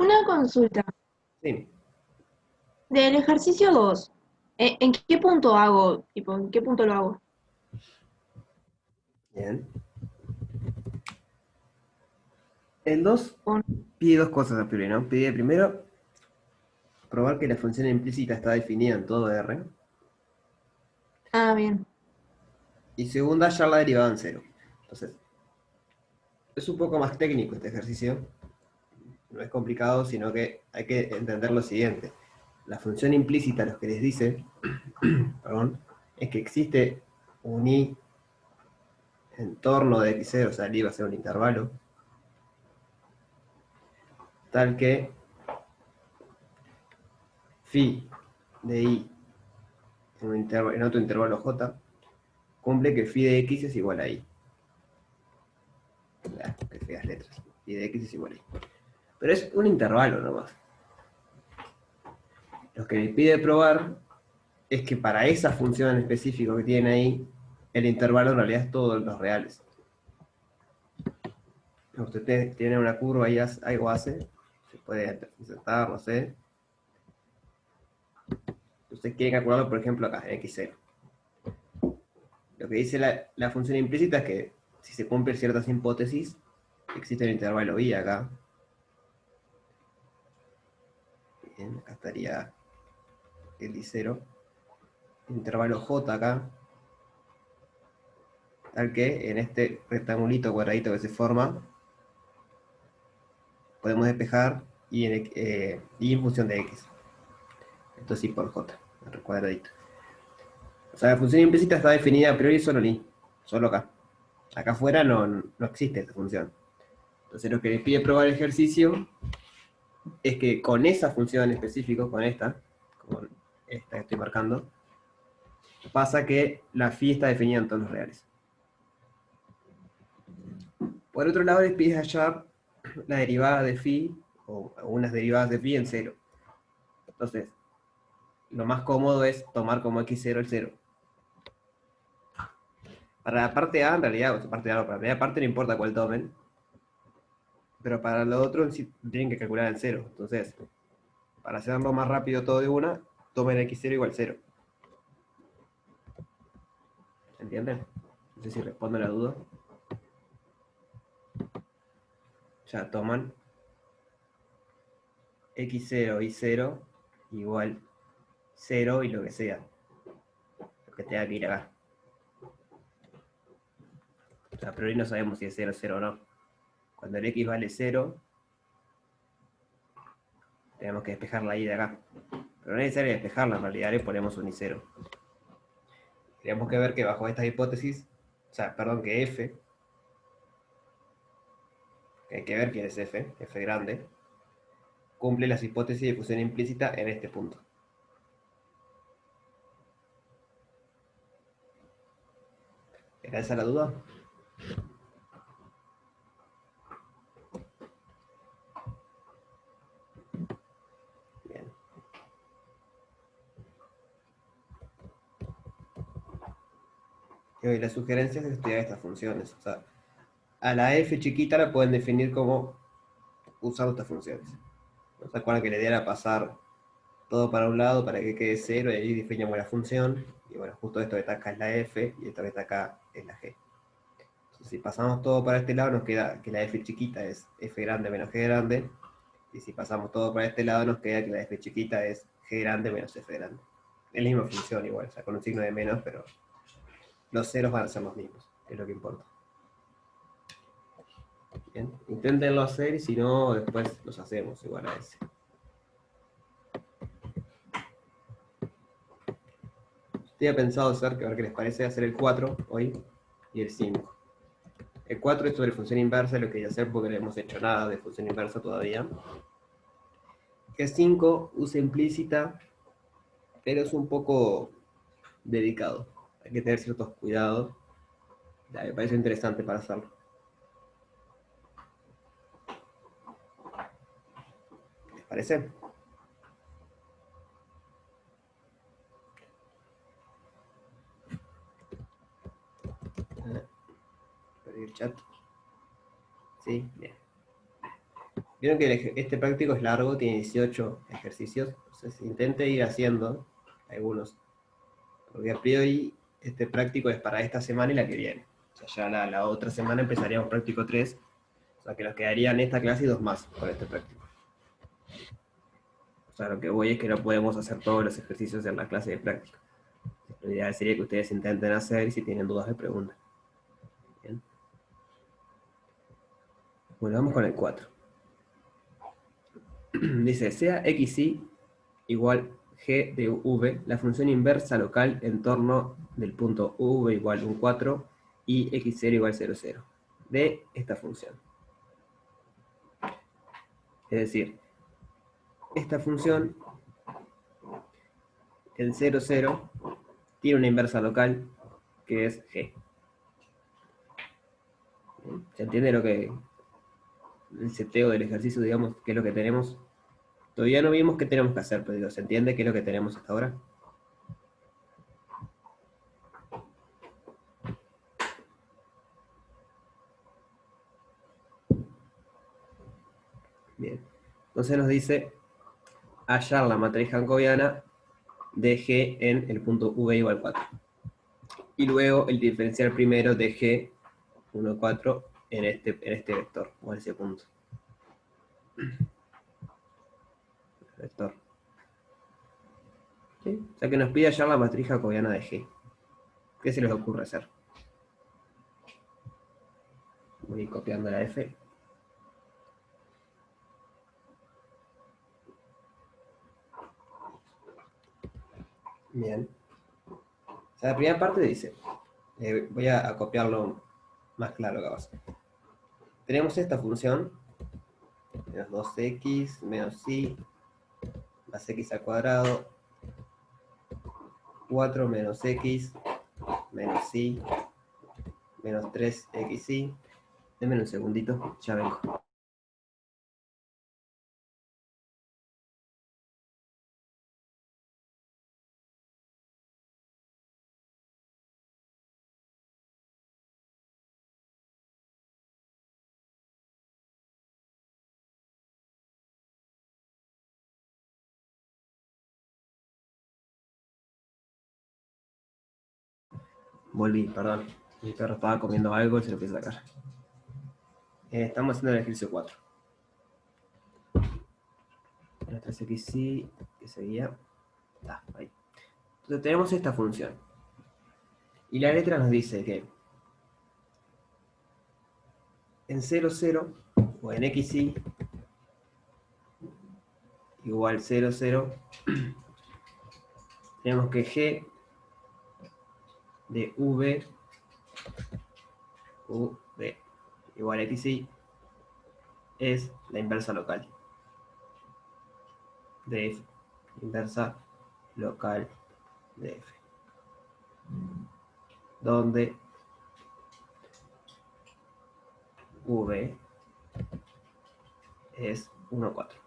Una consulta. Sí, Del ejercicio 2, ¿en qué punto hago? Tipo, ¿en qué punto lo hago? bien. El 2 Con- pide dos cosas a priori, ¿no? Pide primero probar que la función implícita está definida en todo R. Ah, bien. Y segunda, hallar la derivada en cero. Entonces, es un poco más técnico este ejercicio. No es complicado, sino que hay que entender lo siguiente. La función implícita lo que les dice, perdón, es que existe un i en torno de x0, o sea, el i va a ser un intervalo, tal que phi de i en otro intervalo j cumple que phi de x es igual a i. Qué feas letras. Phi de x es igual a i. Pero es un intervalo nomás. Lo que me pide probar es que para esa función en específico que tiene ahí, el intervalo en realidad es todos los reales. Usted tiene una curva y algo hace, se puede insertar, no sé. Usted quiere calcularlo, por ejemplo, acá, en x0. Lo que dice la función implícita es que si se cumplen ciertas hipótesis, existe el intervalo i acá. Bien, acá estaría el i0. Intervalo j acá, tal que en este rectangulito cuadradito que se forma, podemos despejar y en función de x. Esto sí por j, el cuadradito. O sea, la función implícita está definida a priori solo en i, solo acá. Acá afuera no existe esta función. Entonces lo que les pide probar el ejercicio es que con esa función en específico, con esta que estoy marcando, pasa que la phi está definida en todos los reales. Por otro lado, les pide hallar la derivada de phi o unas derivadas de phi en cero. Entonces, lo más cómodo es tomar como x0 el cero. Para la parte A, en realidad, o sea, parte A, no, para la primera parte no importa cuál tomen, pero para lo otro sí tienen que calcular el cero. Entonces, para hacerlo más rápido todo de una, tomen x0 igual cero. ¿Entienden? No sé si respondo a la duda. Ya toman x0 y 0 igual 0 y lo que sea. Lo que tenga que ir acá. O sea, a priori no sabemos si es 0, 0 o no. Cuando el x vale 0, tenemos que despejar la y de acá. Pero no es necesario despejarla, en realidad le ponemos un y 0. Tenemos que ver que bajo esta hipótesis, o sea, perdón, que f, que hay que ver quién es f grande, cumple las hipótesis de fusión implícita en este punto. ¿Era esa la duda? Bien. Y la sugerencia es estudiar estas funciones. O sea, a la f chiquita la pueden definir como usando estas funciones. ¿No se acuerdan que la idea era pasar todo para un lado para que quede cero y ahí definimos la función? Y bueno, justo esto que está acá es la f y esto que está acá es la g. Entonces, si pasamos todo para este lado, nos queda que la f chiquita es f grande menos g grande. Y si pasamos todo para este lado, nos queda que la f chiquita es g grande menos f grande. Es la misma función igual, o sea, con un signo de menos, pero los ceros van a ser los mismos, que es lo que importa. Bien, inténtenlo hacer y si no, después los hacemos igual a ese. Tenía pensado hacer, que a ver qué les parece, hacer el 4 hoy y el 5. El 4 es sobre función inversa, lo quería hacer porque no hemos hecho nada de función inversa todavía. El 5 usa implícita, pero es un poco delicado. Hay que tener ciertos cuidados. Ya, me parece interesante para hacerlo. ¿Les parece? Perdí el chat. Sí, bien. Vieron que este práctico es largo, tiene 18 ejercicios, entonces intente ir haciendo algunos, porque a priori este práctico es para esta semana y la que viene. O sea, ya la otra semana empezaríamos práctico 3, o sea que nos quedarían esta clase y 2 más para este práctico. O sea, lo que voy es que no podemos hacer todos los ejercicios en la clase de práctica. Lo ideal sería que ustedes intenten hacer y si tienen dudas me preguntan. Bien. Bueno, vamos con el 4. Dice, sea xy igual g de v, la función inversa local en torno del punto v igual 1, 4 y x0 igual 0, 0 de esta función. Es decir, esta función, el 0, 0, tiene una inversa local que es g. ¿Se entiende lo que el seteo del ejercicio, digamos, qué es lo que tenemos? Todavía no vimos qué tenemos que hacer, pero ¿se entiende qué es lo que tenemos hasta ahora? Bien. Entonces nos dice hallar la matriz jacobiana de G en el punto V igual 4. Y luego el diferencial primero de G 1, 4 en este vector, o en ese punto. Vector. ¿Sí? O sea que nos pide hallar la matriz jacobiana de G. ¿Qué se les ocurre hacer? Voy copiando la F. Bien. O sea, la primera parte dice, voy a copiarlo más claro capaz. Tenemos esta función, menos 2x menos y más x al cuadrado, 4 menos x menos y menos 3xy. Denme un segundito, ya vengo. Volví, perdón. Mi perro estaba comiendo algo y se lo quise sacar. Estamos haciendo el ejercicio 4. Menos 3xy, que seguía. Ahí. Entonces tenemos esta función. Y la letra nos dice que en 0, 0 o en xy igual 0, 0, tenemos que g de v igual a xy es la inversa local de f. Inversa local de f. Donde v es 1, 4.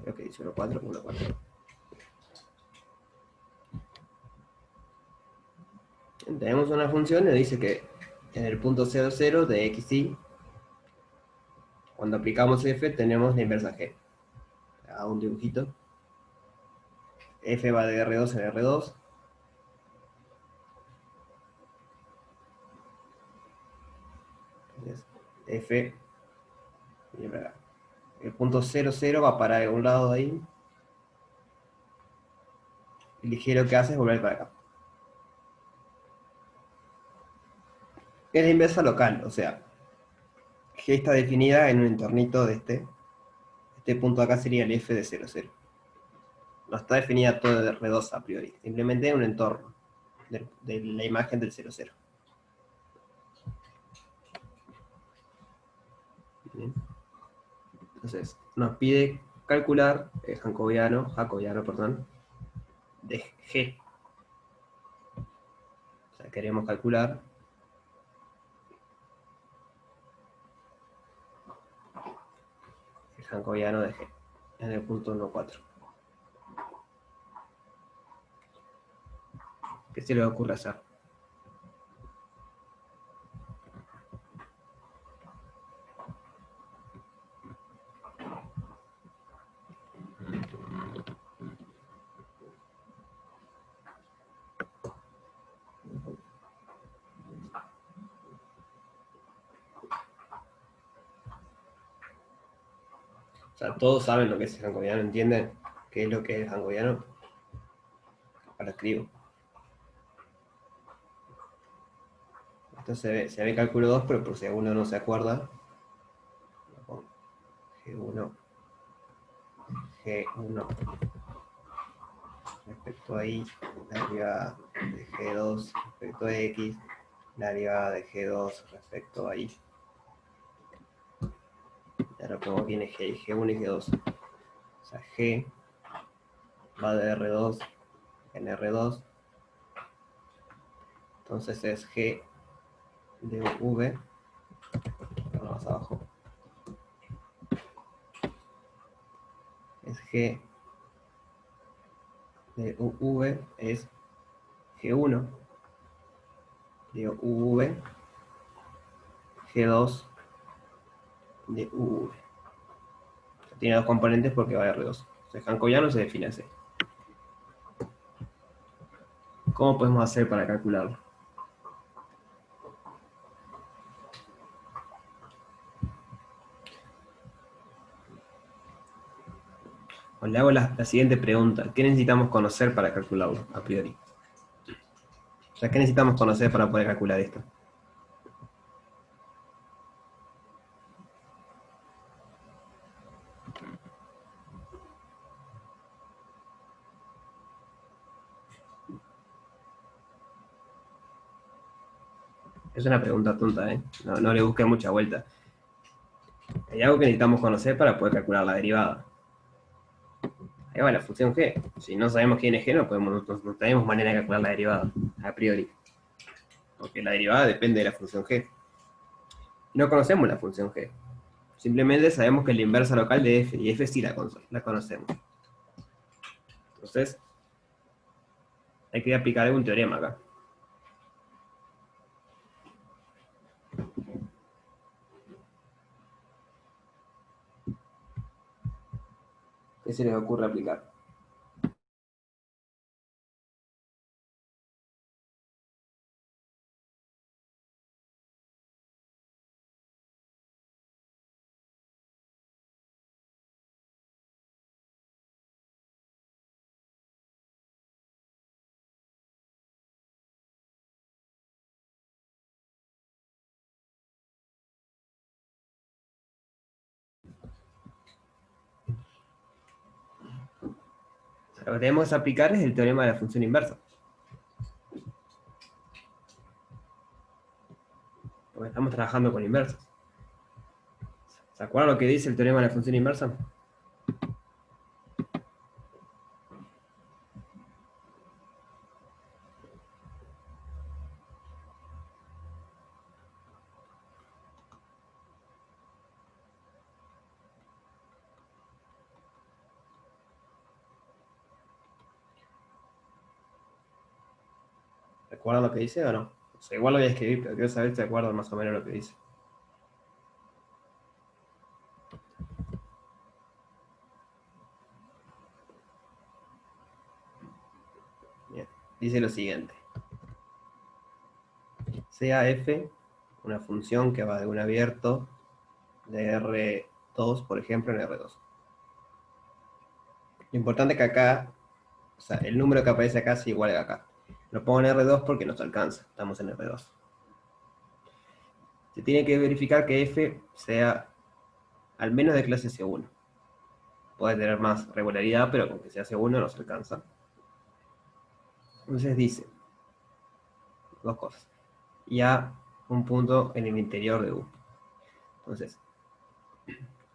Creo que dice 1, 4, 1, 4. Tenemos una función y dice que en el punto 0, 0 de xy, cuando aplicamos f, tenemos la inversa g. Hago un dibujito. F va de R2 en R2. Entonces, F, el punto 0, 0 va para un lado de ahí. El ligero que hace es volver para acá. Es la inversa local, o sea, G está definida en un entornito de este punto acá sería el F de 0, 0. No está definida todo de R2 a priori, simplemente en un entorno de la imagen del 0, 0. Bien. Entonces, nos pide calcular el jacobiano, perdón, de G. O sea, queremos calcular el jacobiano de G en el punto 1, 4. ¿Qué se le ocurre hacer? sea, todos saben lo que es el hankoviano, ¿entienden qué es lo que es el hankoviano? Ahora escribo. Esto se ve cálculo 2, pero por si alguno no se acuerda, lo pongo G1, G1 respecto a Y, la derivada de G2 respecto a X, la derivada de G2 respecto a Y. Ahora pongo aquí en G1 y G2. O sea, G va de R2 en R2. Entonces es G de V, más abajo, es G de UV, es G1 de UV, G2 de UV. Tiene dos componentes porque va a R2. El hankoviano se define así. ¿Cómo podemos hacer para calcularlo? Le hago la siguiente pregunta. ¿Qué necesitamos conocer para calcularlo a priori? O sea, ¿qué necesitamos conocer para poder calcular esto? Es una pregunta tonta, ¿eh? No le busque mucha vuelta. Hay algo que necesitamos conocer para poder calcular la derivada. Ahí va la función g. Si no sabemos quién es g, no tenemos manera de calcular la derivada, a priori. Porque la derivada depende de la función g. No conocemos la función g. Simplemente sabemos que es la inversa local de f, y f sí la conocemos. Entonces, hay que aplicar algún teorema acá. ¿Qué se les ocurre aplicar? Lo que tenemos que aplicar es el teorema de la función inversa. Porque estamos trabajando con inversas. ¿Se acuerdan lo que dice el teorema de la función inversa? ¿Recuerdan lo que dice o no? O sea, igual lo voy a escribir, pero quiero saber si se acuerdan más o menos lo que dice. Bien. Dice lo siguiente. Sea f una función que va de un abierto de R2, por ejemplo, en R2. Lo importante es que acá, o sea, el número que aparece acá es igual a acá. Lo pongo en R2 porque nos alcanza, estamos en R2. Se tiene que verificar que f sea al menos de clase C1. Puede tener más regularidad, pero con que sea C1 nos alcanza. Entonces dice dos cosas. Y A un punto en el interior de U. Entonces,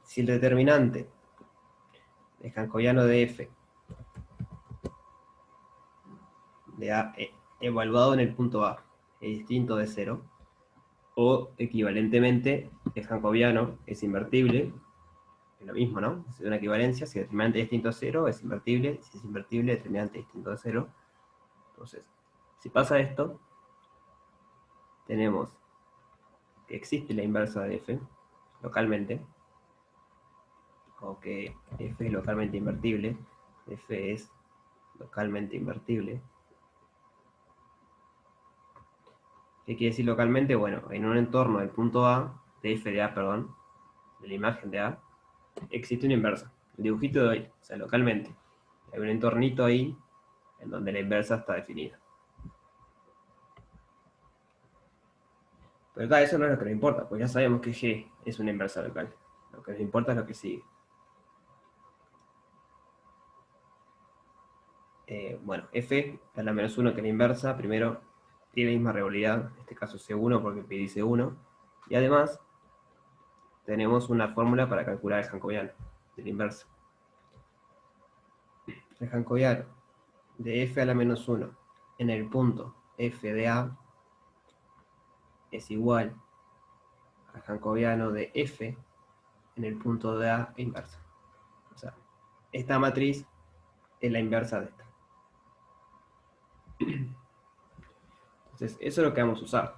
si el determinante de hankoviano de f de A evaluado en el punto A es distinto de 0, o equivalentemente el hankoviano es invertible, es lo mismo, ¿no? Es una equivalencia, si el determinante es distinto a 0 es invertible, si es invertible el determinante es distinto de 0. Entonces, si pasa esto, tenemos que existe la inversa de f localmente, o que f es localmente invertible, f es localmente invertible. ¿Qué quiere decir localmente? Bueno, en un entorno del punto A, de f de A, perdón, de la imagen de A, existe una inversa. El dibujito de hoy, o sea, localmente. Hay un entornito ahí en donde la inversa está definida. Pero acá eso no es lo que nos importa, pues ya sabemos que G es una inversa local. Lo que nos importa es lo que sigue. Bueno, F a la menos 1 que la inversa, primero tiene la misma regularidad, en este caso C1 porque P dice 1, y además tenemos una fórmula para calcular el Jacobiano de la inversa. El Jacobiano de F a la menos 1 en el punto F de A es igual al Jacobiano de F en el punto de A inversa. O sea, esta matriz es la inversa de esta. Entonces, eso es lo que vamos a usar.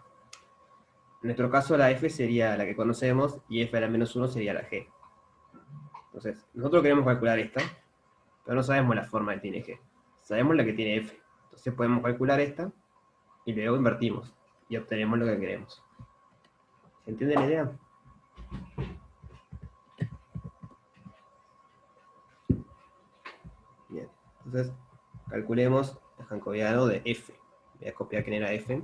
En nuestro caso, la F sería la que conocemos y F a la menos 1 sería la G. Entonces, nosotros queremos calcular esta, pero no sabemos la forma que tiene G. Sabemos la que tiene F. Entonces podemos calcular esta y luego invertimos y obtenemos lo que queremos. ¿Se entiende la idea? Bien. Entonces, calculemos el jacobiano de F. Voy a copiar quién era F.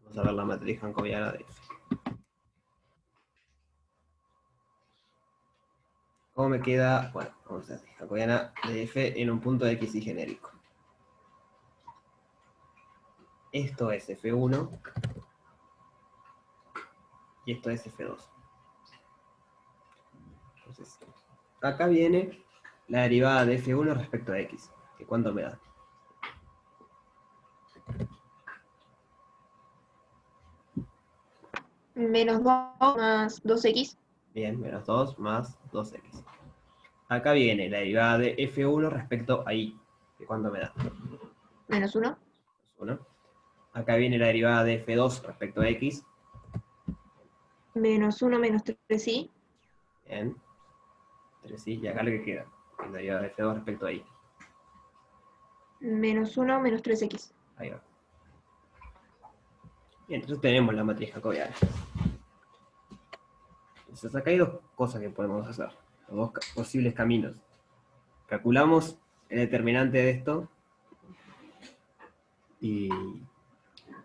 Vamos a ver la matriz jacobiana de F. ¿Cómo me queda? Bueno, vamos a ver. Jacobiana de F en un punto de X y genérico. Esto es F1 y esto es F2. Entonces, acá viene la derivada de F1 respecto a X. ¿Que cuánto me da? Menos 2 más 2x. Bien, menos 2 más 2x. Acá viene la derivada de F1 respecto a Y. ¿Que cuánto me da? Menos 1. 1. Acá viene la derivada de F2 respecto a X. Menos 1 menos 3y. Bien. 3y. Y acá lo que queda. La derivada de F2 respecto a Y. Menos 1 menos 3x. Ahí va. Bien, entonces tenemos la matriz jacobiana. Entonces acá hay dos cosas que podemos hacer. Dos posibles caminos. Calculamos el determinante de esto y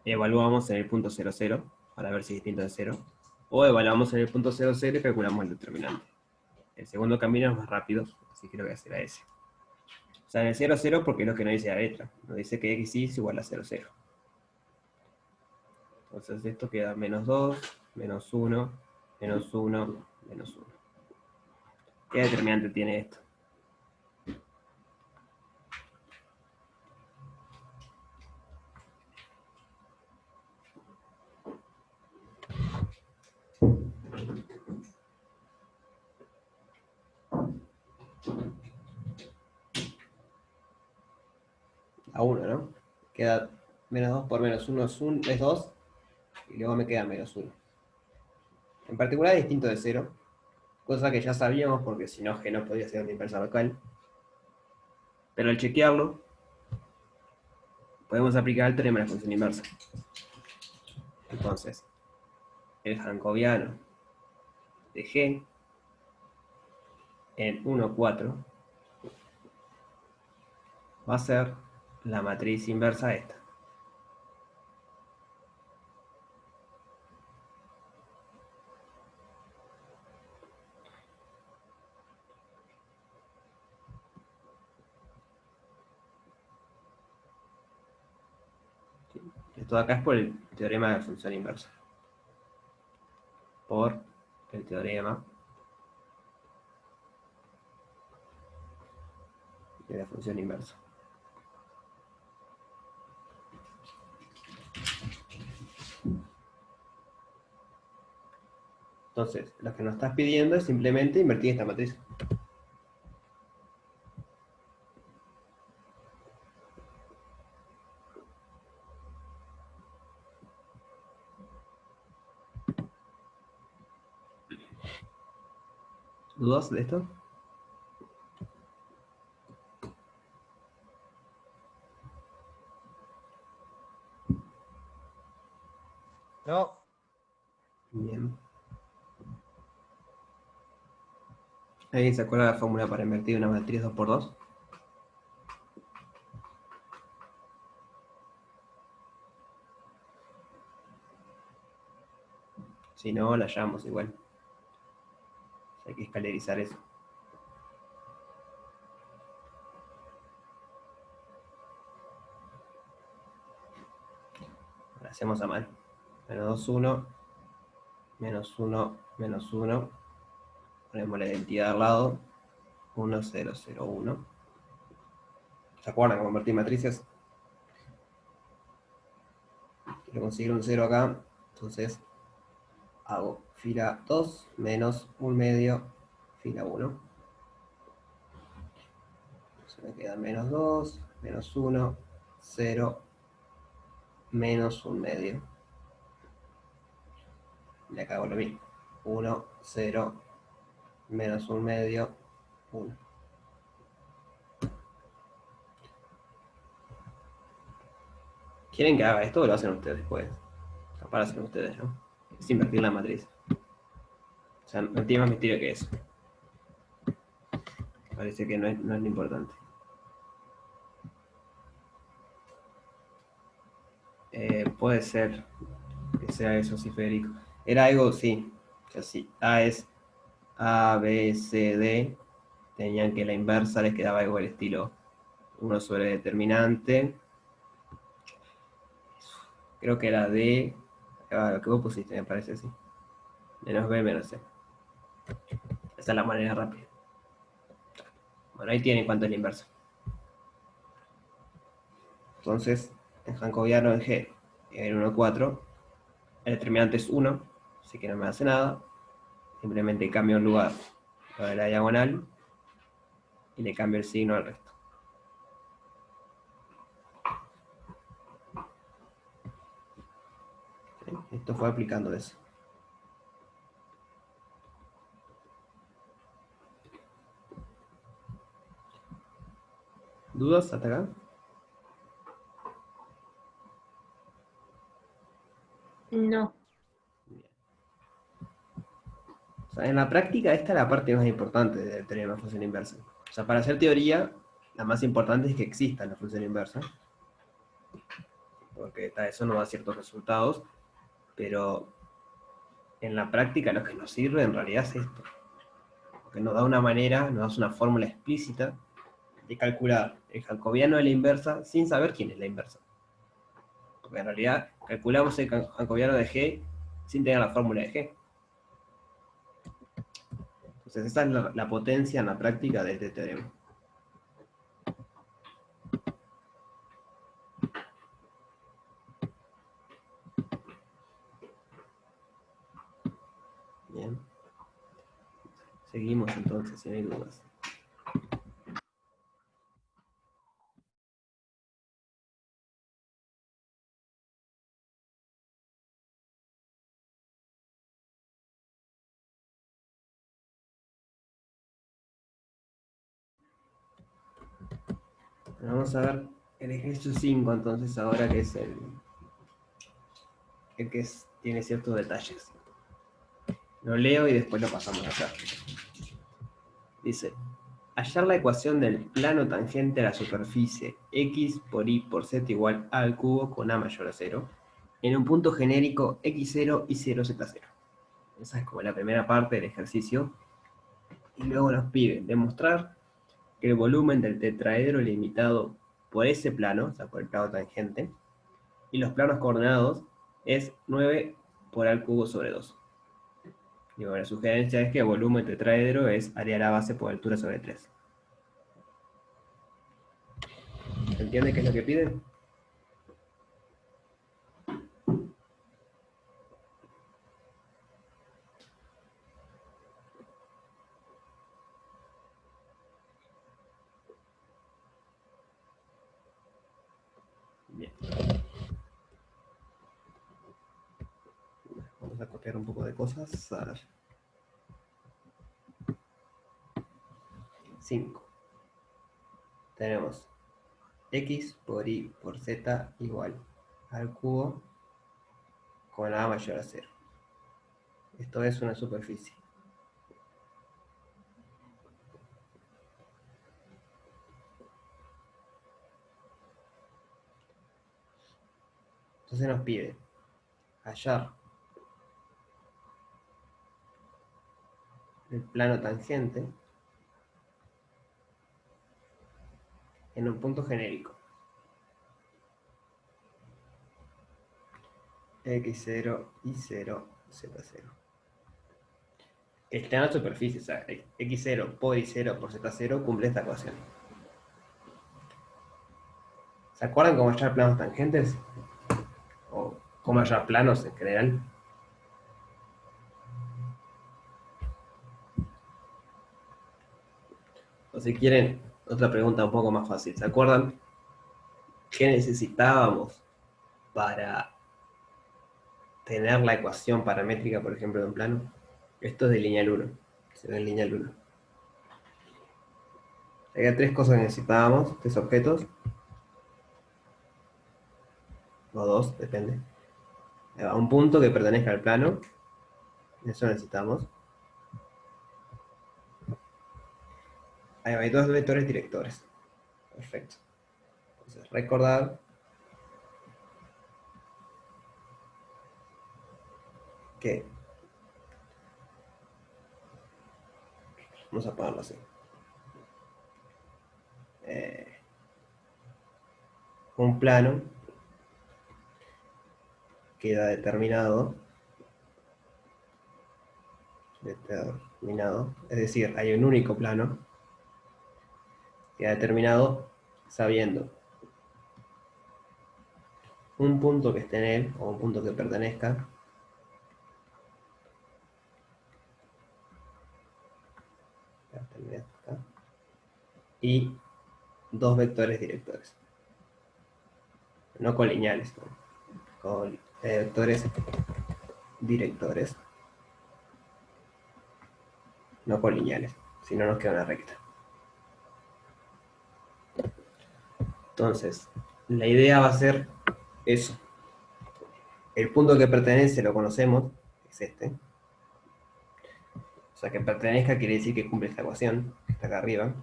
evaluamos en el punto 0, 0 para ver si es distinto de 0. O evaluamos en el punto 0, 0 y calculamos el determinante. El segundo camino es más rápido, así que lo voy a hacer a ese. O sea, en el 0, 0 porque es lo que nos dice la letra. Nos dice que x es igual a 0, 0. Entonces esto queda menos 2, menos 1, menos 1, menos 1. ¿Qué determinante tiene esto? A 1, ¿no? Queda menos 2 por menos 1 es 2, y luego me queda menos 1. En particular es distinto de 0, cosa que ya sabíamos porque si no G no podía ser una inversa local. Pero al chequearlo, podemos aplicar el teorema de la función inversa. Entonces, el jacobiano de G en 1, 4 va a ser la matriz inversa a esta. Esto de acá es por el teorema de la función inversa. Por el teorema de la función inversa. Entonces, lo que nos estás pidiendo es simplemente invertir esta matriz. ¿Dudas de esto? No. Bien. ¿Alguien se acuerda de la fórmula para invertir una matriz 2×2? Si no, la llamamos igual. Hay que escalerizar eso. Ahora hacemos a mano. Menos 2, 1. Menos 1, menos 1. Ponemos la identidad al lado. 1, 0, 0, 1. ¿Se acuerdan cómo convertir matrices? Quiero conseguir un 0 acá. Entonces hago fila 2 menos 1 medio, fila 1. Entonces me queda menos 2, menos 1, 0, menos 1 medio. Y acá hago lo mismo. 1, 0, menos 1 medio, 1. ¿Quieren que haga esto o lo hacen ustedes después? Para hacer ustedes, ¿no? Es invertir la matriz. O sea, no tiene más misterio que eso. Parece que no es lo importante. Puede ser que sea eso, sí, Federico. Era algo, sí. O sea, sí. A es A, B, C, D. Tenían que la inversa les quedaba algo del estilo 1 sobre determinante. Creo que era D. Lo que vos pusiste, me parece así. Menos B, menos C. Esa es la manera rápida. Bueno, ahí tienen cuánto es la inversa. Entonces, en jacobiano en G, en 1, 4, el determinante es 1, así que no me hace nada. Simplemente cambio un lugar lo de la diagonal y le cambio el signo al resto. ¿Sí? Esto fue aplicando eso. ¿Dudas hasta acá? No. Bien. O sea, en la práctica esta es la parte más importante de tener una función inversa. O sea, para hacer teoría, la más importante es que exista la función inversa, porque eso nos da ciertos resultados, pero en la práctica lo que nos sirve en realidad es esto, porque nos da una manera, nos da una fórmula explícita de calcular el jacobiano de la inversa sin saber quién es la inversa. Porque en realidad calculamos el jacobiano de G sin tener la fórmula de G. Entonces esa es la potencia en la práctica de este teorema. Bien. Seguimos entonces, si no hay dudas. Bueno, vamos a ver el ejercicio 5 entonces ahora, que es el que tiene ciertos detalles. Lo leo y después lo pasamos a hacer. Dice, hallar la ecuación del plano tangente a la superficie x por y por z igual a al cubo con a mayor a 0 en un punto genérico x0 y 0z0. Esa es como la primera parte del ejercicio. Y luego nos pide demostrar que el volumen del tetraedro limitado por ese plano, o sea, por el plano tangente, y los planos coordenados es 9 por al cubo sobre 2. Y bueno, la sugerencia es que el volumen tetraedro es área a la base por altura sobre 3. ¿Se entiende qué es lo que pide? Bien. Vamos a copiar un poco de cosas. A ver. 5. Tenemos x por y por z igual al cubo con a mayor a 0. Esto es una superficie. Entonces nos pide hallar el plano tangente en un punto genérico. X0, Y0, Z0. Está en la superficie, o sea, X0 por Y0 por Z0 cumple esta ecuación. ¿Se acuerdan cómo hallar planos tangentes? ¿O cómo hallar planos en general? O si quieren, otra pregunta un poco más fácil. ¿Se acuerdan qué necesitábamos para tener la ecuación paramétrica, por ejemplo, de un plano? Esto es de lineal 1. Se ve en lineal 1. Hay tres cosas que necesitábamos, tres objetos. O dos, depende. Un punto que pertenezca al plano. Eso necesitamos. Hay dos vectores directores. Perfecto. Entonces, recordar que vamos a ponerlo así. Un plano queda determinado, es decir, hay un único plano, queda determinado sabiendo un punto que esté en él, o un punto que pertenezca, y dos vectores directores. No colineales, ¿no? Con vectores directores. No colineales, si no nos queda una recta. Entonces, la idea va a ser eso. El punto que pertenece lo conocemos, es este. O sea, que pertenezca quiere decir que cumple esta ecuación, que está acá arriba.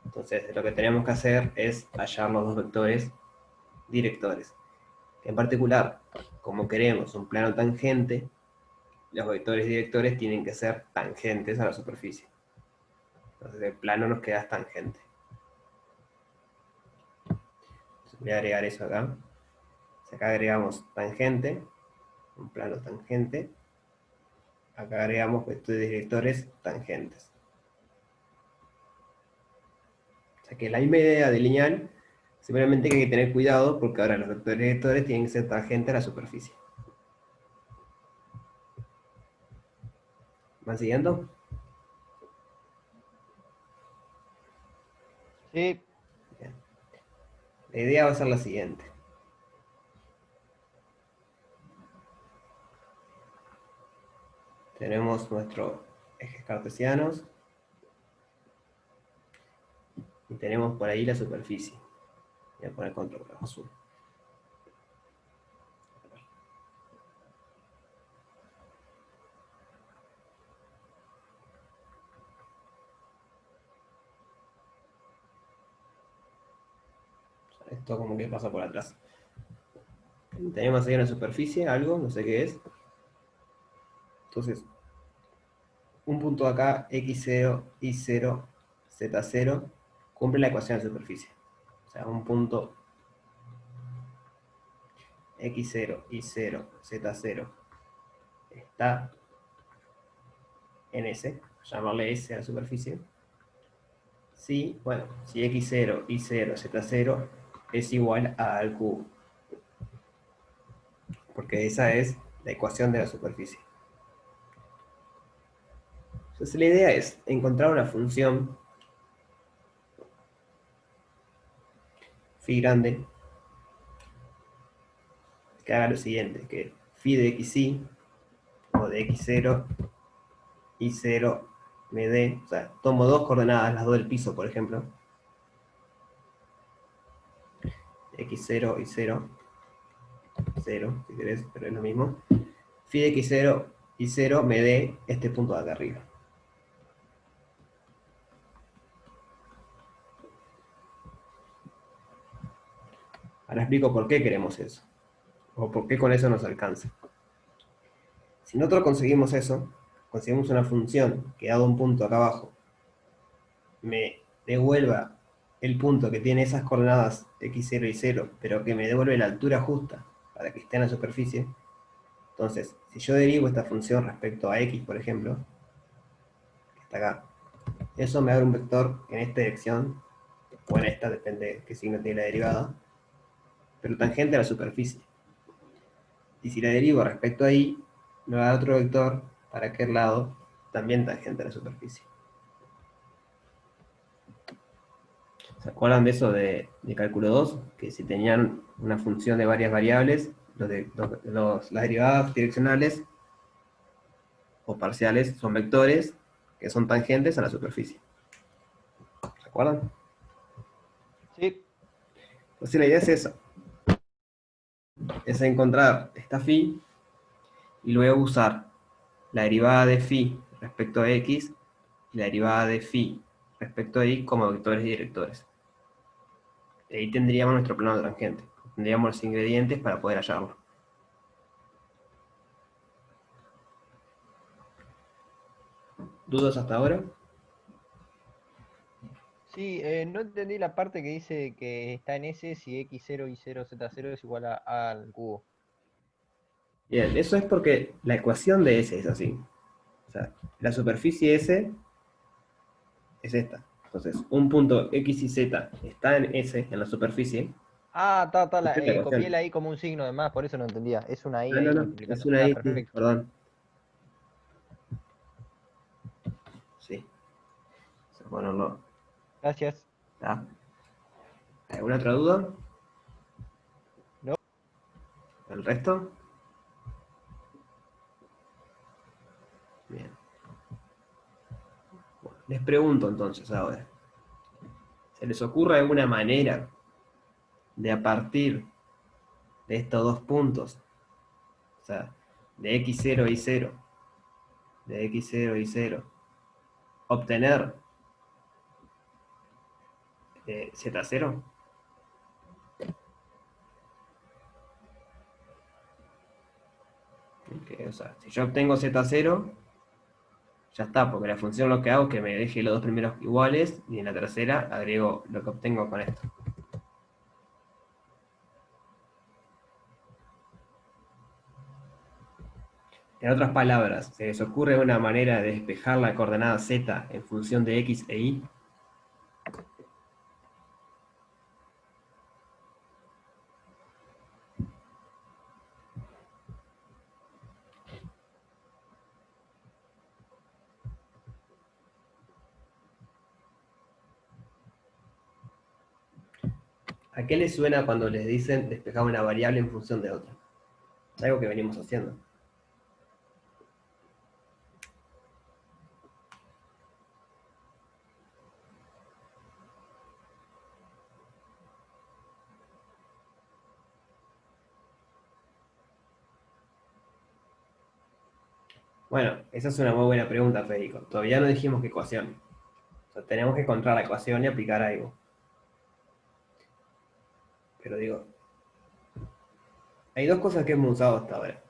Entonces, lo que tenemos que hacer es hallar los dos vectores directores. En particular, como queremos un plano tangente, los vectores directores tienen que ser tangentes a la superficie. Entonces, el plano nos queda tangente. Entonces, voy a agregar eso acá. Acá agregamos tangente, un plano tangente. Acá agregamos vectores directores tangentes. O sea que la misma idea de lineal, simplemente que hay que tener cuidado porque ahora los vectores directores tienen que ser tangentes a la superficie. ¿Van siguiendo? Sí. Bien. La idea va a ser la siguiente. Tenemos nuestros ejes cartesianos y tenemos por ahí la superficie. Voy a poner control azul. Esto como que pasa por atrás. Tenemos ahí una superficie, algo, no sé qué es. Entonces, un punto acá, x0, y0, z0, cumple la ecuación de superficie. O sea, un punto x0, y0, z0 está en S, llamarle S a la superficie. Si, bueno, si x0, y0, z0 es igual a al cubo. Porque esa es la ecuación de la superficie. Entonces la idea es encontrar una función phi grande que haga lo siguiente, que phi de xy o de x0, y0, me dé, o sea, tomo dos coordenadas, las dos del piso, por ejemplo, x0 y 0, 0, si querés, pero es lo mismo, phi de x0 y 0 me dé este punto de acá arriba. Ahora explico por qué queremos eso, o por qué con eso nos alcanza. Si nosotros conseguimos eso, conseguimos una función que dado un punto acá abajo, me devuelva el punto que tiene esas coordenadas x0 y 0, pero que me devuelve la altura justa para que esté en la superficie. Entonces, si yo derivo esta función respecto a x, por ejemplo, que está acá, eso me abre un vector en esta dirección, o en esta, depende de qué signo tiene la derivada, pero tangente a la superficie. Y si la derivo respecto a y, me va a dar otro vector para aquel lado, también tangente a la superficie. ¿Se acuerdan de eso de cálculo 2? Que si tenían una función de varias variables, las derivadas direccionales o parciales son vectores que son tangentes a la superficie. ¿Se acuerdan? Sí. Entonces la idea es esa. Es encontrar esta phi y luego usar la derivada de phi respecto a x y la derivada de phi respecto a y como vectores y directores. Y ahí tendríamos nuestro plano tangente. Tendríamos los ingredientes para poder hallarlo. ¿Dudas hasta ahora? Sí, no entendí la parte que dice que está en S si x0 y 0 z0 es igual a al cubo. Bien, eso es porque la ecuación de S es así. O sea, la superficie S es esta. Entonces, un punto X y Z está en S, en la superficie. Ah, Esta es la copié ecuación. la I como un signo de más, por eso no entendía. Es una I No, no, ahí no, es multiplicando. una Ah, I, sí, perfecto. perdón. Sí. Bueno, no. Gracias. ¿Está? ¿Alguna otra duda? No, ¿El resto? Bien. Bueno, les pregunto entonces ahora. ¿Se les ocurre alguna manera de a partir de estos dos puntos, o sea, de x0 y 0, de x0 y 0, obtener z0? O sea, si yo obtengo z0, ya está, porque la función lo que hago es que me deje los dos primeros iguales y en la tercera agrego lo que obtengo con esto. En otras palabras, ¿se les ocurre una manera de despejar la coordenada z en función de x e y? ¿A qué les suena cuando les dicen despejar una variable en función de otra? Es algo que venimos haciendo. Bueno, esa es una muy buena pregunta, Federico. Todavía no dijimos qué ecuación. O sea, tenemos que encontrar la ecuación y aplicar algo. Pero digo, hay dos cosas que hemos usado hasta ahora.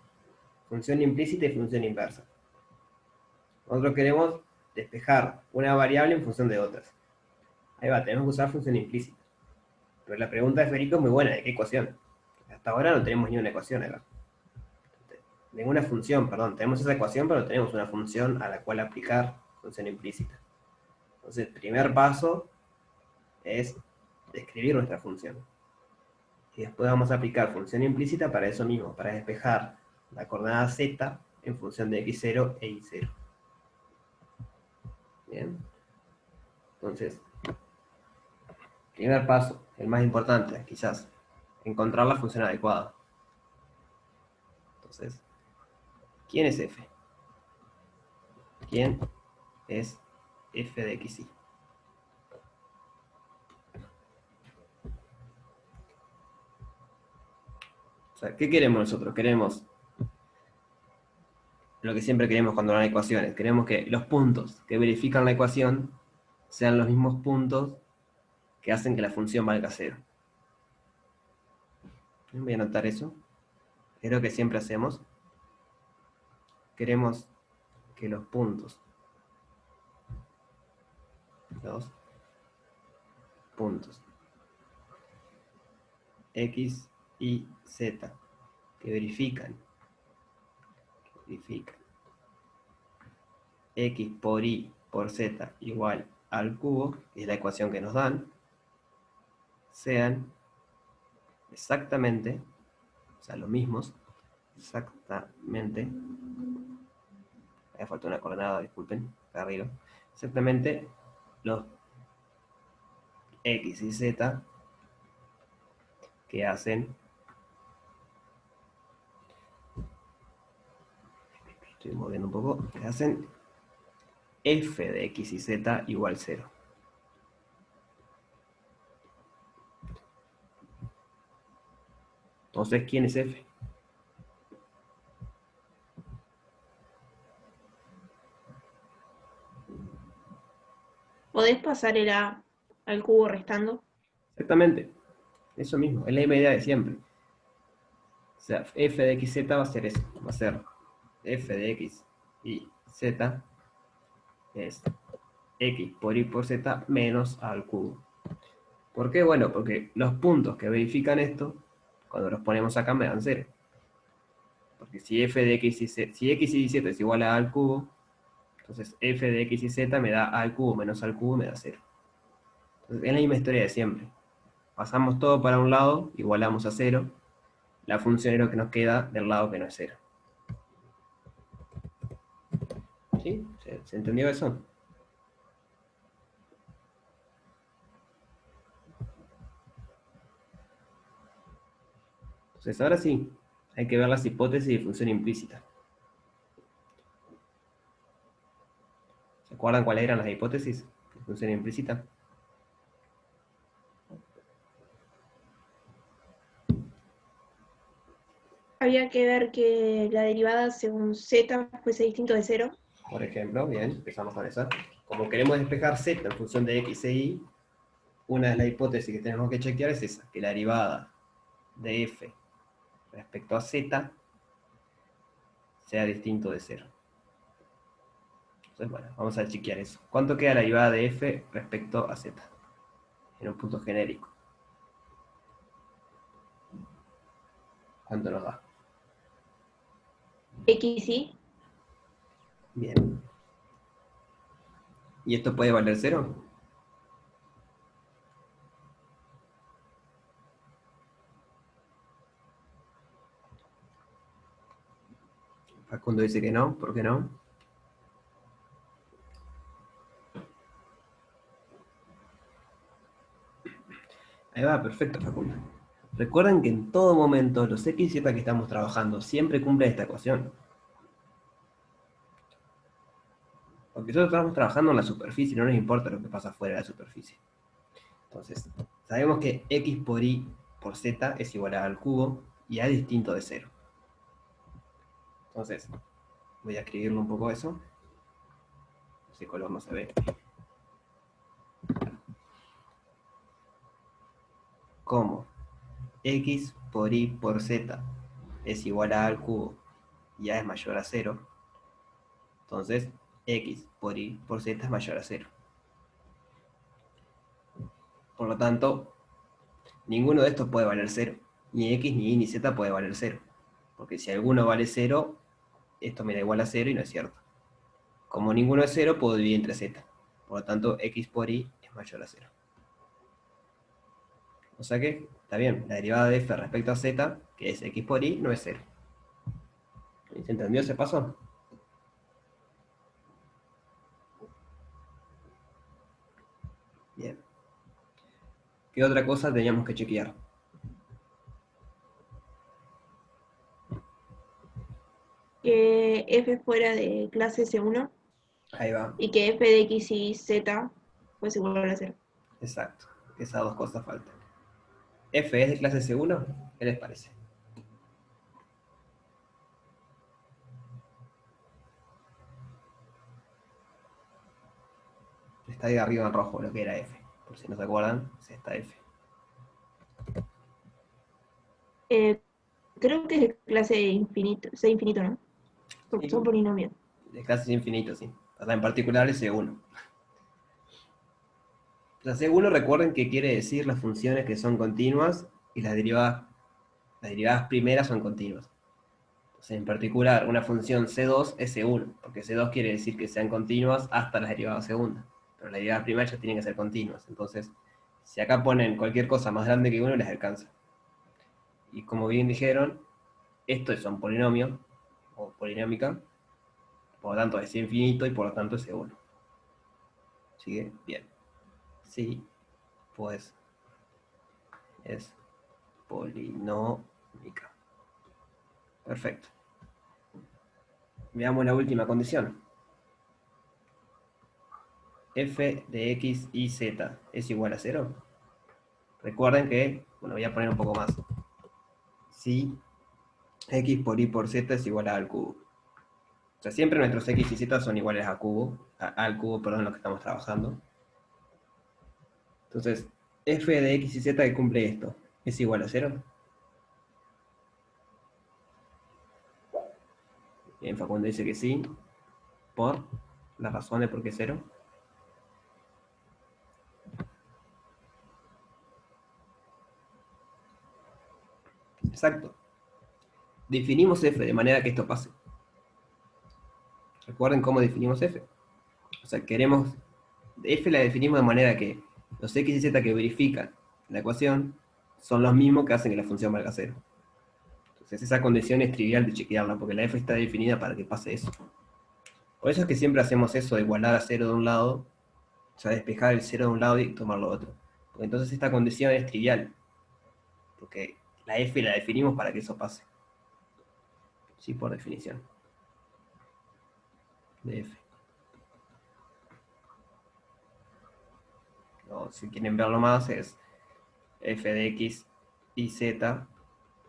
Función implícita y función inversa. Nosotros queremos despejar una variable en función de otras. Ahí va, tenemos que usar función implícita. Pero la pregunta de Federico es muy buena, ¿de qué ecuación? Hasta ahora no tenemos ni una ecuación acá. Ninguna función, perdón. Tenemos esa ecuación, pero no tenemos una función a la cual aplicar función implícita. Entonces, el primer paso es describir nuestra función. Y después vamos a aplicar función implícita para eso mismo, para despejar la coordenada z en función de x0 e y0. Bien. Entonces, primer paso, el más importante, quizás, encontrar la función adecuada. Entonces, ¿quién es f? ¿Quién es f de xy. O sea, ¿qué queremos nosotros? Queremos lo que siempre queremos cuando hay ecuaciones. Queremos que los puntos que verifican la ecuación sean los mismos puntos que hacen que la función valga 0. Voy a anotar eso. Es lo que siempre hacemos. Queremos que los puntos, x y z que verifican x por y por z igual al cubo, que es la ecuación que nos dan, sean exactamente, o sea, los mismos, exactamente, me falta una coordenada, disculpen, arriba, exactamente los x y z que hacen, estoy moviendo un poco, que hacen f de x y z igual 0. Entonces, ¿quién es f? ¿Podés pasar el A al cubo restando? Exactamente, eso mismo, es la misma idea de siempre. O sea, f de x, z va a ser eso, va a ser f de x y z es x por y por z menos a al cubo. ¿Por qué? Bueno, porque los puntos que verifican esto, cuando los ponemos acá me dan 0. Porque si f de x y z, si x y z es igual a al cubo, entonces f de x y z me da a al cubo menos al cubo me da 0. Entonces, es la misma historia de siempre. Pasamos todo para un lado, igualamos a 0. La función es lo que nos queda del lado que no es 0. ¿Sí? ¿Se entendió eso? Entonces, ahora sí, hay que ver las hipótesis de función implícita. ¿Se acuerdan cuáles eran las hipótesis de función implícita? Había que ver que la derivada según z fuese distinto de 0. Por ejemplo, bien, empezamos con esa. Como queremos despejar z en función de x e y, una de las hipótesis que tenemos que chequear es esa, que la derivada de f respecto a z sea distinto de 0. Entonces, bueno, vamos a chequear eso. ¿Cuánto queda la derivada de f respecto a z? En un punto genérico. ¿Cuánto nos da? X y Bien. ¿Y esto puede valer 0? Facundo dice que no, ¿por qué no? Ahí va, perfecto, Facundo. Recuerden que en todo momento los x y z que estamos trabajando siempre cumplen esta ecuación. Porque nosotros estamos trabajando en la superficie, no nos importa lo que pasa fuera de la superficie. Entonces, sabemos que x por y por z es igual a al cubo y a distinto de 0. Entonces, voy a escribirlo un poco eso. Ese color no se ve. Como x por y por z es igual a al cubo y a es mayor a 0. Entonces, x por y por z es mayor a 0. Por lo tanto, ninguno de estos puede valer 0. Ni x, ni y, ni z puede valer 0. Porque si alguno vale 0, esto me da igual a 0 y no es cierto. Como ninguno es 0, puedo dividir entre z. Por lo tanto, x por y es mayor a 0. O sea que, está bien, la derivada de f respecto a z, que es x por y, no es 0. ¿Se entendió ese paso? Bien. ¿Qué otra cosa teníamos que chequear? que f fuera de clase C1. Ahí va, y que f de x y z pues igual a 0. exacto. Esas dos cosas faltan. F es de clase C1, ¿qué les parece? Está ahí arriba en rojo lo que era F. Por si no se acuerdan, es esta F. Creo que es de clase infinito, C infinito, ¿no? Porque Sí, son polinomios. de clases infinitas, sí. O sea, en particular es C1. La C1 recuerden que quiere decir las funciones que son continuas y las derivadas primeras son continuas. Entonces, en particular, una función C2 es C1, porque C2 quiere decir que sean continuas hasta las derivadas segundas. Pero las derivadas primeras ya tienen que ser continuas. Entonces, si acá ponen cualquier cosa más grande que 1, les alcanza. Y como bien dijeron, estos son polinomios, o polinómica, por lo tanto es infinito y por lo tanto es C1. ¿Sigue? Bien. Sí, pues es polinómica. Perfecto. Veamos la última condición. F de x y z es igual a 0. Recuerden que, bueno, voy a poner un poco más. Si x por y por z es igual a al cubo. O sea, siempre nuestros x y z son iguales a cubo, al cubo, perdón, lo que estamos trabajando. Entonces, f de x y z que cumple esto, ¿es igual a 0? Bien, Facundo dice que sí, por las razones por qué 0. Exacto. Definimos f de manera que esto pase. Recuerden cómo definimos f. O sea, queremos... f la definimos de manera que los x y z que verifican la ecuación son los mismos que hacen que la función valga 0. Entonces esa condición es trivial de chequearla, porque la f está definida para que pase eso. Por eso es que siempre hacemos eso de igualar a 0 de un lado, o sea, despejar el 0 de un lado y tomarlo de otro. Porque entonces esta condición es trivial, porque la f la definimos para que eso pase. Sí, por definición. De f. O si quieren verlo más, es f de x y z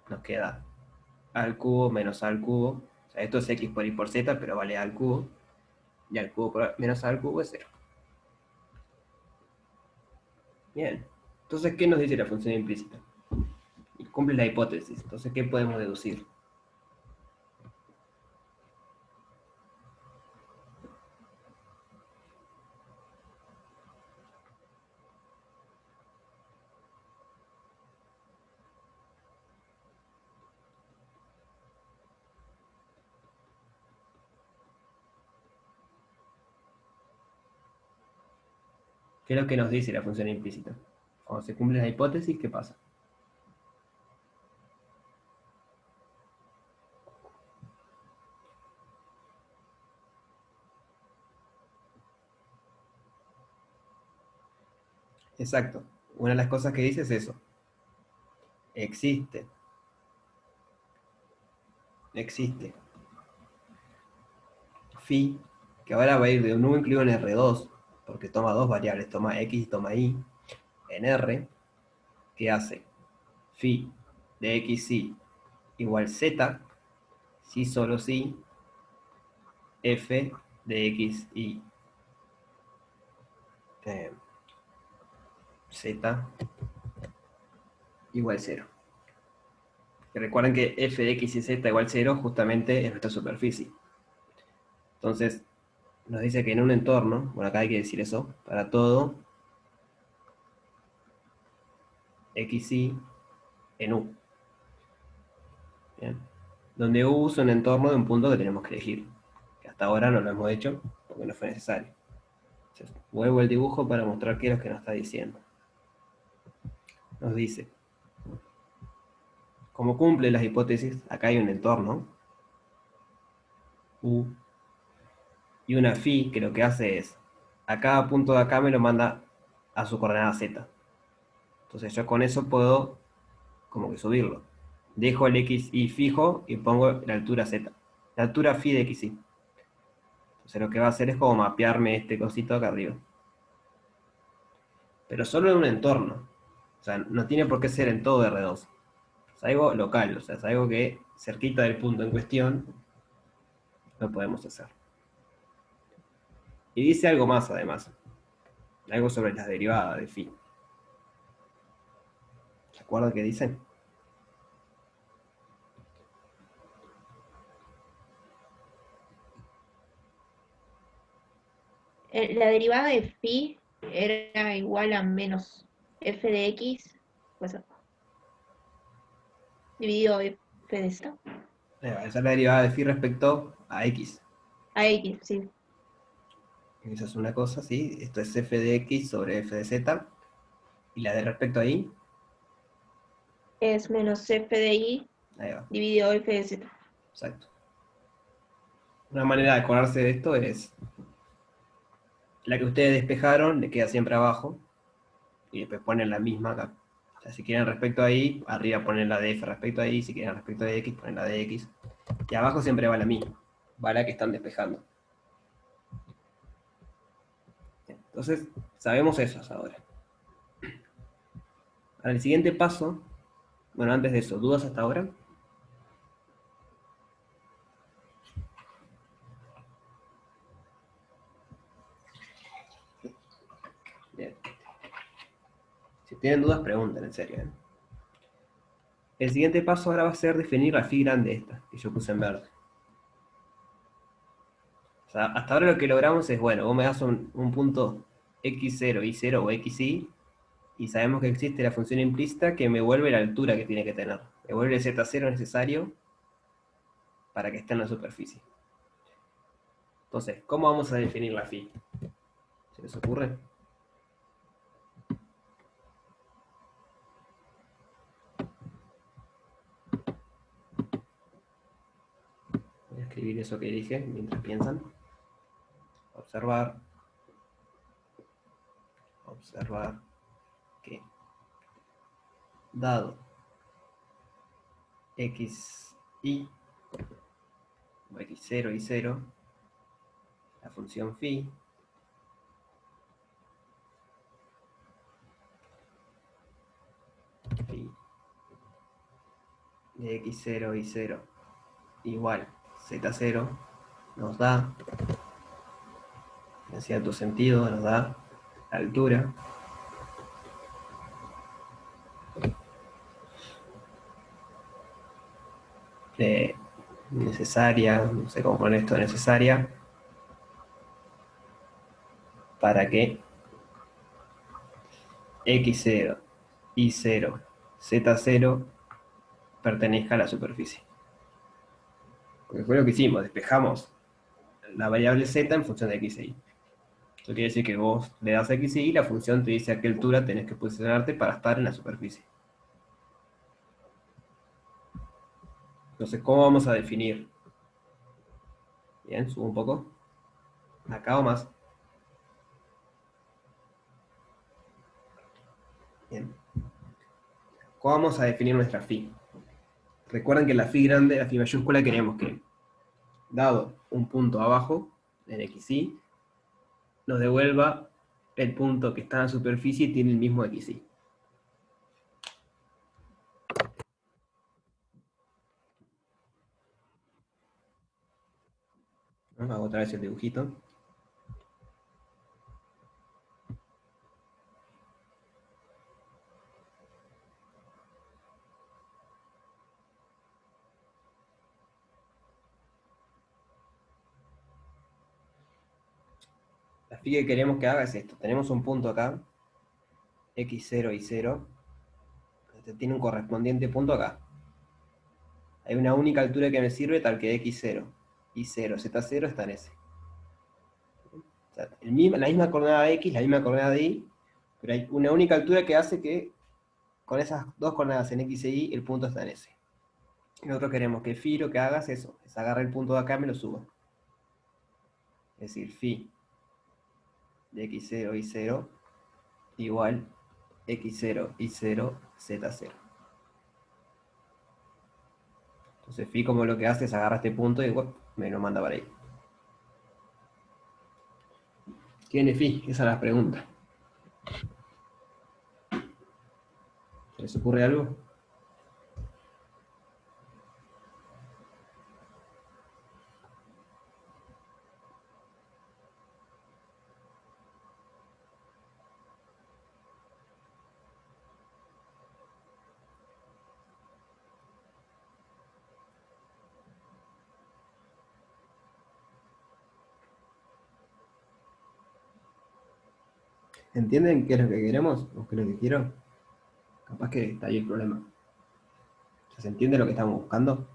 nos queda a al cubo menos a al cubo. O sea, esto es x por y por z, pero vale a al cubo. Y al cubo por menos a al cubo es 0. Bien. Entonces, ¿qué nos dice la función implícita? Y cumple la hipótesis. Entonces, ¿qué podemos deducir? ¿Qué es lo que nos dice la función implícita? Cuando se cumple la hipótesis, ¿qué pasa? Exacto. Una de las cosas que dice es eso. Existe. Existe. Phi, que ahora va a ir de un U incluido en R2, porque toma dos variables, toma X y toma Y, en R, que hace phi de X y igual Z, si solo si, F de X y Z igual 0. Y recuerden que f de x y z igual 0 justamente es nuestra superficie. Entonces, nos dice que en un entorno, bueno, acá hay que decir eso, para todo x y en U. ¿Bien? Donde U es un entorno de un punto que tenemos que elegir, que hasta ahora no lo hemos hecho porque no fue necesario. Entonces, vuelvo el dibujo para mostrar qué es lo que nos está diciendo. Nos dice, como cumple las hipótesis, acá hay un entorno, U, y una phi que lo que hace es, a cada punto de acá me lo manda a su coordenada z. Entonces yo con eso puedo como que subirlo. Dejo el x y fijo y pongo la altura z. La altura phi de x y. Entonces lo que va a hacer es como mapearme este cosito acá arriba. Pero solo en un entorno. O sea, no tiene por qué ser en todo R2. Es algo local, o sea, es algo que cerquita del punto en cuestión lo podemos hacer. Y dice algo más además. Algo sobre las derivadas de phi. ¿Se acuerdan qué dicen? La derivada de phi era igual a menos f de x, pues dividido f de z, Esa es la derivada de phi respecto a x. a x, sí. Esa es una cosa, ¿sí? Esto es f de x sobre f de z. Y la de respecto a y, Es menos f de y ahí va, dividido f de z. exacto. Una manera de acordarse de esto es la que ustedes despejaron, le queda siempre abajo, y después ponen la misma acá. O sea, si quieren respecto a y, arriba ponen la de f respecto a y, si quieren respecto a x, ponen la de x. Y abajo siempre va la misma, va la que están despejando. Entonces, sabemos eso hasta ahora. Ahora, el siguiente paso, bueno, antes de eso, ¿dudas hasta ahora? Bien. Si tienen dudas, pregunten, en serio. El siguiente paso ahora va a ser definir la phi grande esta, que yo puse en verde. O sea, hasta ahora lo que logramos es, bueno, vos me das un punto x0, y0 o xy, y sabemos que existe la función implícita que me vuelve la altura que tiene que tener. Me vuelve el z0 necesario para que esté en la superficie. Entonces, ¿cómo vamos a definir la phi? ¿Se les ocurre? Voy a escribir eso que dije mientras piensan. Observar. Observar que dado xy o x0 y0, la función phi de x0 y0 igual z0 nos da, en cierto sentido, nos da la altura necesaria, no sé cómo poner esto, necesaria para que x0, y0, z0 pertenezca a la superficie. Porque fue lo que hicimos, despejamos la variable z en función de x e y. Eso quiere decir que vos le das x y y la función te dice a qué altura tenés que posicionarte para estar en la superficie. Entonces, ¿cómo vamos a definir? Bien, subo un poco. Acá o más. Bien. ¿Cómo vamos a definir nuestra phi? Recuerden que la phi grande, la phi mayúscula, queremos que, dado un punto abajo, en xy, nos devuelva el punto que está en la superficie y tiene el mismo xy. Hago otra vez el dibujito. La phi que queremos que haga es esto. Tenemos un punto acá, x0 y 0. Este tiene un correspondiente punto acá. Hay una única altura que me sirve, tal que x0, y0, z0 está en ese. O sea, la misma coordenada de x, la misma coordenada de y, pero hay una única altura que hace que con esas dos coordenadas en x e y el punto está en ese. Y nosotros queremos que phi lo que haga es eso, es agarrar el punto de acá y me lo suba. Es decir, phi de x0 y 0 igual x0 y 0 z0. Entonces phi como lo que hace es agarrar este punto y me lo manda para ahí. tiene phi? Esa es la pregunta. ¿Se les ocurre algo? ¿Entienden qué es lo que queremos? ¿O qué es lo que quiero? Capaz que está ahí el problema. ¿Se entiende lo que estamos buscando?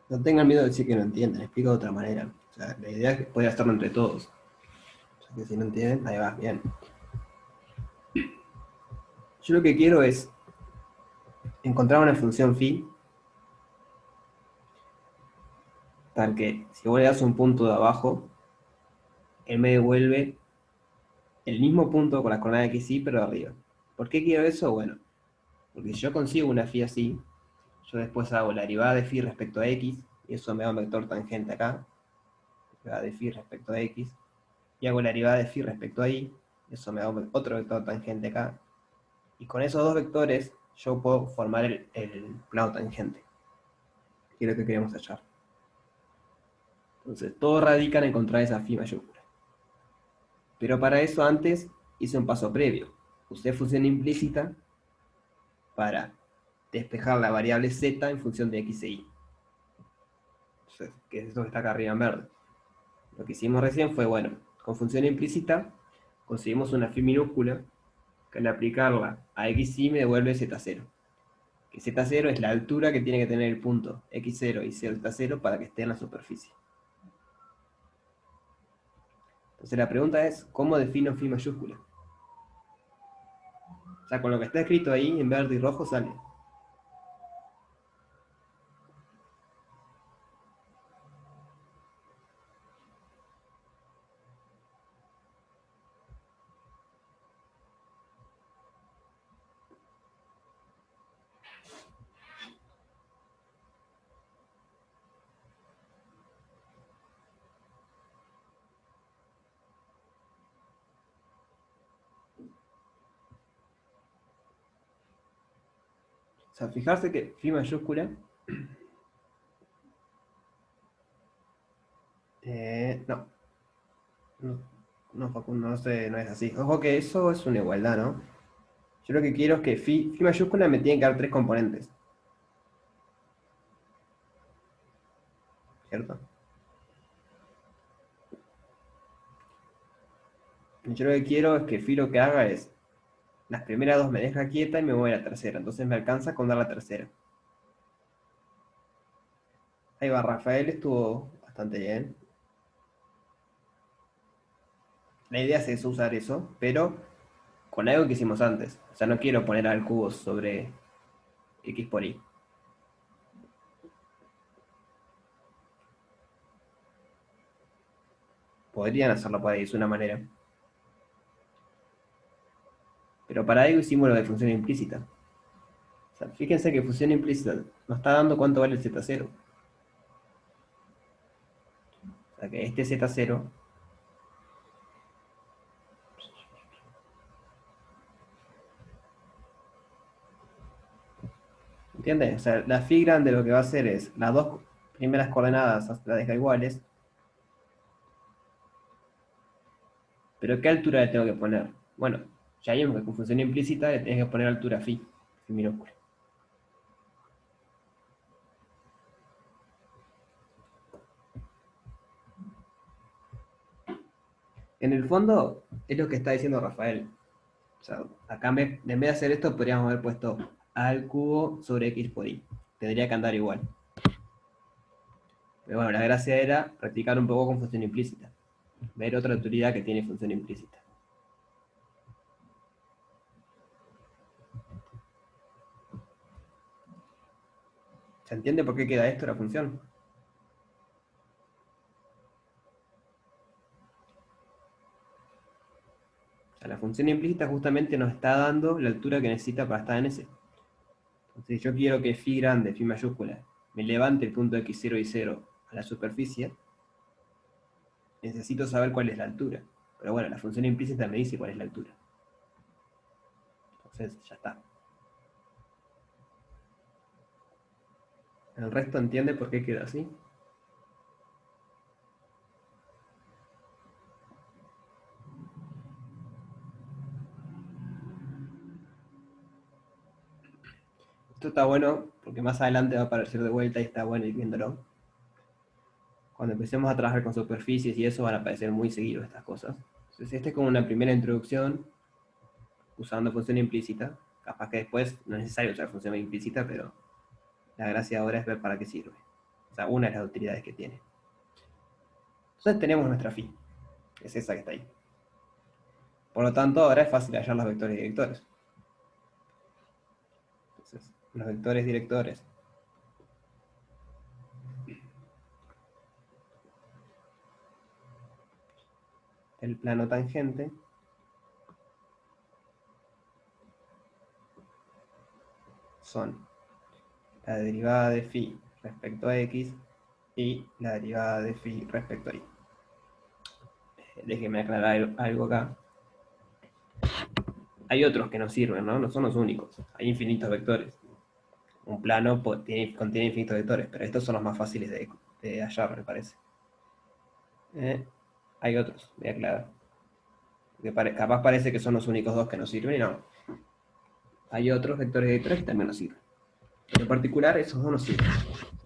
No tengan miedo de decir que no entienden, explico de otra manera. O sea, la idea es que puede hacerlo entre todos. O sea, que si no entienden, ahí va, bien. Yo lo que quiero es encontrar una función phi tal que si vos le das un punto de abajo, él me devuelve el mismo punto con las coordenadas x, y, pero de arriba. ¿Por qué quiero eso? Bueno, porque si yo consigo una phi así, yo después hago la derivada de phi respecto a x, y eso me da un vector tangente acá, derivada de phi respecto a x, y hago la derivada de phi respecto a y, eso me da otro vector tangente acá, y con esos dos vectores yo puedo formar el plano tangente, que es lo que queremos hallar. Entonces, todo radica en encontrar esa phi mayúscula. Pero para eso antes hice un paso previo. Usé función implícita para despejar la variable z en función de x e y. Entonces, que es esto que está acá arriba en verde. Lo que hicimos recién fue, bueno, con función implícita conseguimos una phi minúscula que al aplicarla a x y me devuelve z0. Que z0 es la altura que tiene que tener el punto x0 y z0 para que esté en la superficie. Entonces la pregunta es, ¿cómo defino phi mayúscula? O sea, con lo que está escrito ahí en verde y rojo sale. O sea, fijarse que phi mayúscula no, no, Facundo, no sé, no es así. Ojo que eso es una igualdad, ¿no? Yo lo que quiero es que phi mayúscula me tiene que dar tres componentes. ¿Cierto? Yo lo que quiero es que phi lo que haga es, las primeras dos me deja quieta y me voy a la tercera. Entonces me alcanza con dar la tercera. Ahí va, Rafael estuvo bastante bien. La idea es eso, usar eso, pero con algo que hicimos antes. O sea, no quiero poner al cubo sobre x por y. Podrían hacerlo por ahí, es una manera. Pero para ello hicimos lo de función implícita. O sea, fíjense que función implícita nos está dando cuánto vale el z0. O sea que este z0 ¿entiendes? O sea, la phi grande lo que va a hacer es las dos primeras coordenadas las deja iguales. ¿Pero qué altura le tengo que poner? Bueno, ya vimos que con función implícita le tenés que poner altura phi minúscula. En el fondo es lo que está diciendo Rafael. O sea, acá en vez de hacer esto podríamos haber puesto a al cubo sobre x por y. Tendría que andar igual. Pero bueno, la gracia era practicar un poco con función implícita. Ver otra autoridad que tiene función implícita. ¿Se entiende por qué queda esto la función? O sea, la función implícita justamente nos está dando la altura que necesita para estar en S. Si yo quiero que phi grande, phi mayúscula, me levante el punto x0 y 0 a la superficie, necesito saber cuál es la altura. Pero bueno, la función implícita me dice cuál es la altura. Entonces, ya está. ¿El resto entiende por qué queda así? Esto está bueno porque más adelante va a aparecer de vuelta y está bueno ir viéndolo. Cuando empecemos a trabajar con superficies y eso van a aparecer muy seguido estas cosas. Entonces esta es como una primera introducción usando función implícita. Capaz que después no es necesario usar función implícita, pero la gracia ahora es ver para qué sirve. O sea, una de las utilidades que tiene. Entonces tenemos nuestra phi, es esa que está ahí. Por lo tanto, ahora es fácil hallar los vectores directores. Entonces, los vectores directores del plano tangente son la derivada de phi respecto a x y la derivada de phi respecto a y. Déjenme aclarar algo acá. Hay otros que no sirven, ¿no? No son los únicos. Hay infinitos vectores. Un plano contiene infinitos vectores, pero estos son los más fáciles de hallar, me parece. Hay otros, voy a aclarar. Capaz parece que son los únicos dos que no sirven y no. Hay otros vectores directores que también nos sirven. Pero en particular, esos dos nos sirven.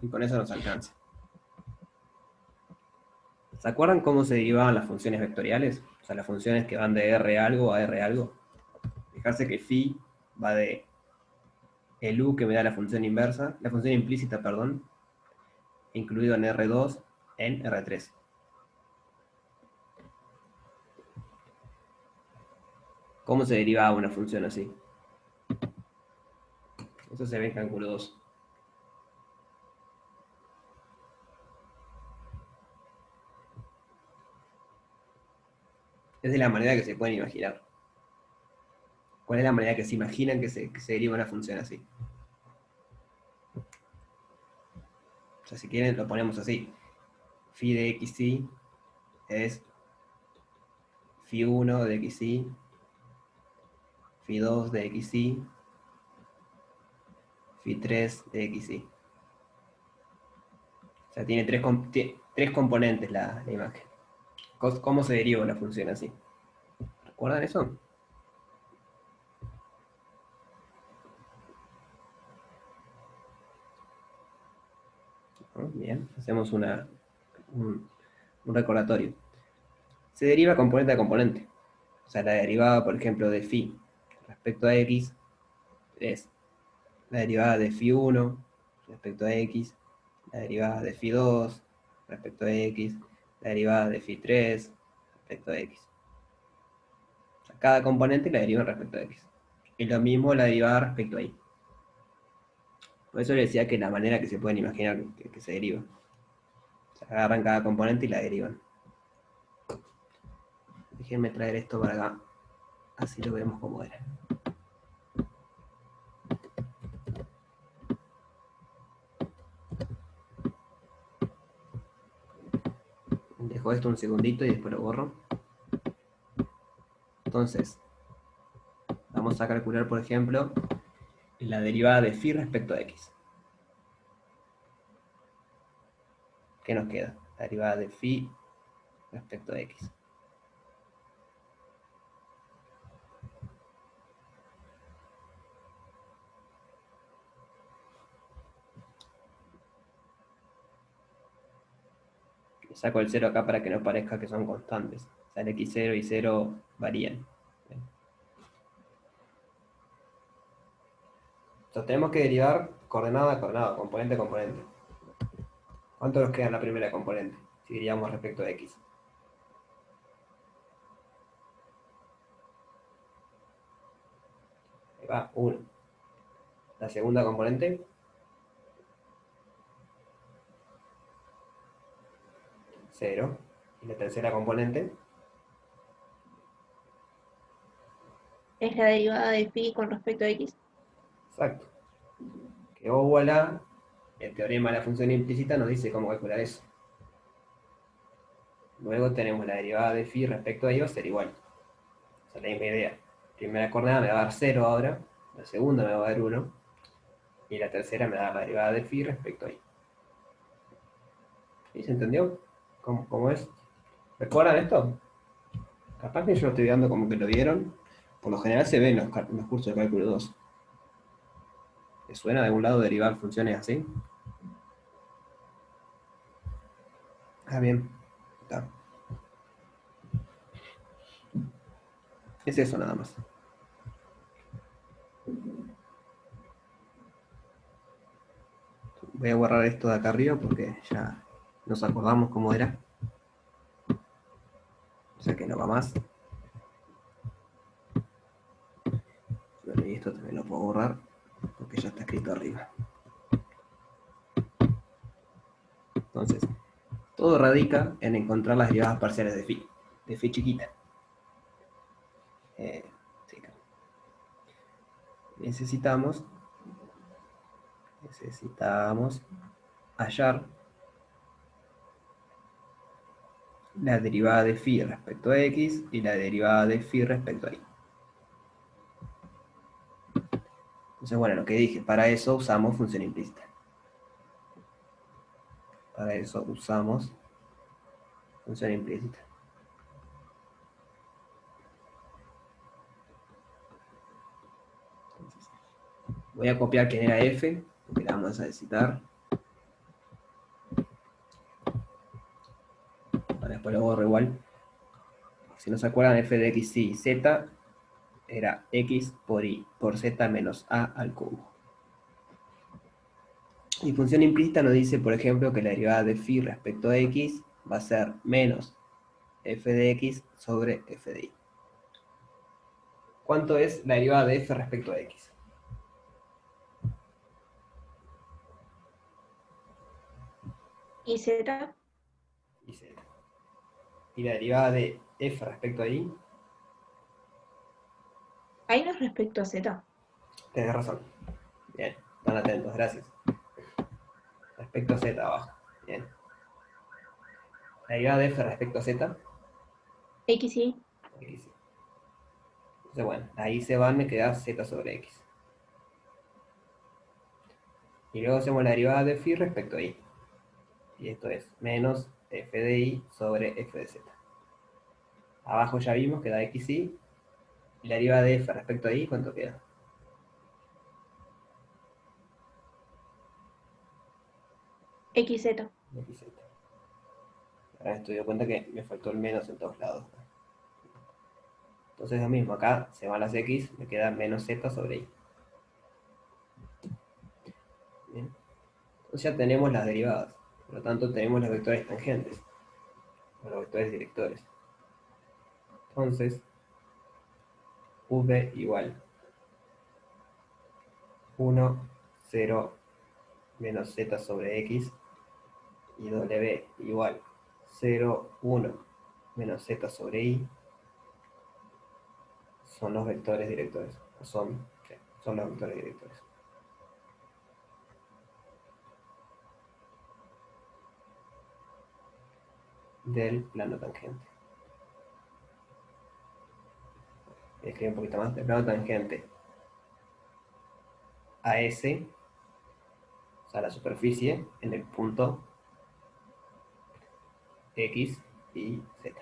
Y con eso nos alcanza. ¿Se acuerdan cómo se derivaban las funciones vectoriales? O sea, las funciones que van de R algo a R algo. Fijarse que phi va de el u que me da la función inversa, la función implícita, perdón, incluido en R2 en R3. ¿Cómo se derivaba una función así? Eso se ve en cálculo 2. Es de la manera que se pueden imaginar. ¿Cuál es la manera que se imaginan que se deriva una función así? O sea, si quieren lo ponemos así. Phi de xy es phi 1 de xy, phi 2 de xy, phi 3 de xy. O sea, tiene tres componentes la imagen. ¿Cómo se deriva una función así? ¿Recuerdan eso? Bien, hacemos un recordatorio. Se deriva componente a componente. O sea, la derivada, por ejemplo, de phi respecto a x es la derivada de phi 1 respecto a x, la derivada de phi 2 respecto a x, la derivada de phi 3 respecto a x. O sea, cada componente la deriva respecto a x. Y lo mismo la derivada respecto a y. Por eso les decía que la manera que se pueden imaginar que se deriva. Se agarran cada componente y la derivan. Déjenme traer esto para acá. Así lo vemos como era. Dejo esto un segundito y después lo borro. Entonces, vamos a calcular, por ejemplo, la derivada de phi respecto a x. ¿Qué nos queda? La derivada de phi respecto a x. Le saco el 0 acá para que no parezca que son constantes. O sea, el x0 y 0 varían. Entonces tenemos que derivar coordenada a coordenada, componente a componente. ¿Cuánto nos queda en la primera componente? Si derivamos respecto a x. Ahí va, 1. La segunda componente, 0. Y la tercera componente, Es la derivada de phi con respecto a x. exacto. Que O igual a, el teorema de la función implícita nos dice cómo calcular eso. Luego tenemos la derivada de phi respecto a I va a ser igual. O sea, la misma idea. La primera coordenada me va a dar 0 ahora, la segunda me va a dar 1, y la tercera me da la derivada de phi respecto a I. ¿Y se entendió? ¿Cómo es? ¿Recuerdan esto? Capaz que yo lo estoy dando como que lo vieron. Por lo general se ve en los cursos de cálculo 2. ¿Les suena de algún lado derivar funciones así? Ah, bien. Está. Es eso nada más. Voy a borrar esto de acá arriba porque ya nos acordamos cómo era. O sea que no va más. Bueno, y esto también lo puedo borrar porque ya está escrito arriba. Entonces, todo radica en encontrar las derivadas parciales de phi chiquita. Sí, necesitamos hallar la derivada de phi respecto a x y la derivada de phi respecto a y. Entonces, bueno, lo que dije, para eso usamos función implícita. Para eso usamos función implícita. Entonces, voy a copiar quién era f, porque la vamos a necesitar. Para después lo borro igual. Si no se acuerdan, f de x y z era x por y por z menos a al cubo. Y función implícita nos dice, por ejemplo, que la derivada de phi respecto a x va a ser menos f de x sobre f de y. ¿Cuánto es la derivada de f respecto a x? ¿Y Z? Y z. Y la derivada de f respecto a y, Ahí no es respecto a Z. tenés razón. Bien, están atentos, gracias. Respecto a z abajo. Bien. La derivada de f respecto a z, X y x. Entonces, bueno, ahí se van, me queda z sobre x. Y luego hacemos la derivada de phi respecto a y. Y esto es menos f de y sobre f de z. Abajo ya vimos que da xy. Y la derivada de f respecto a y, ¿cuánto queda? XZ. xz. Ahora estoy de cuenta que me faltó el menos en todos lados. Entonces lo mismo, acá se van las x, me queda menos z sobre y. Bien. Entonces ya tenemos las derivadas. Por lo tanto tenemos los vectores tangentes. O los vectores directores. Entonces, v igual 1, 0, menos z sobre x. Y w igual 0, 1, menos z sobre y. Son los vectores directores. Son los vectores directores. Del plano tangente. Voy a escribir un poquito más. Del plano tangente a S, o sea, la superficie, en el punto X y Z.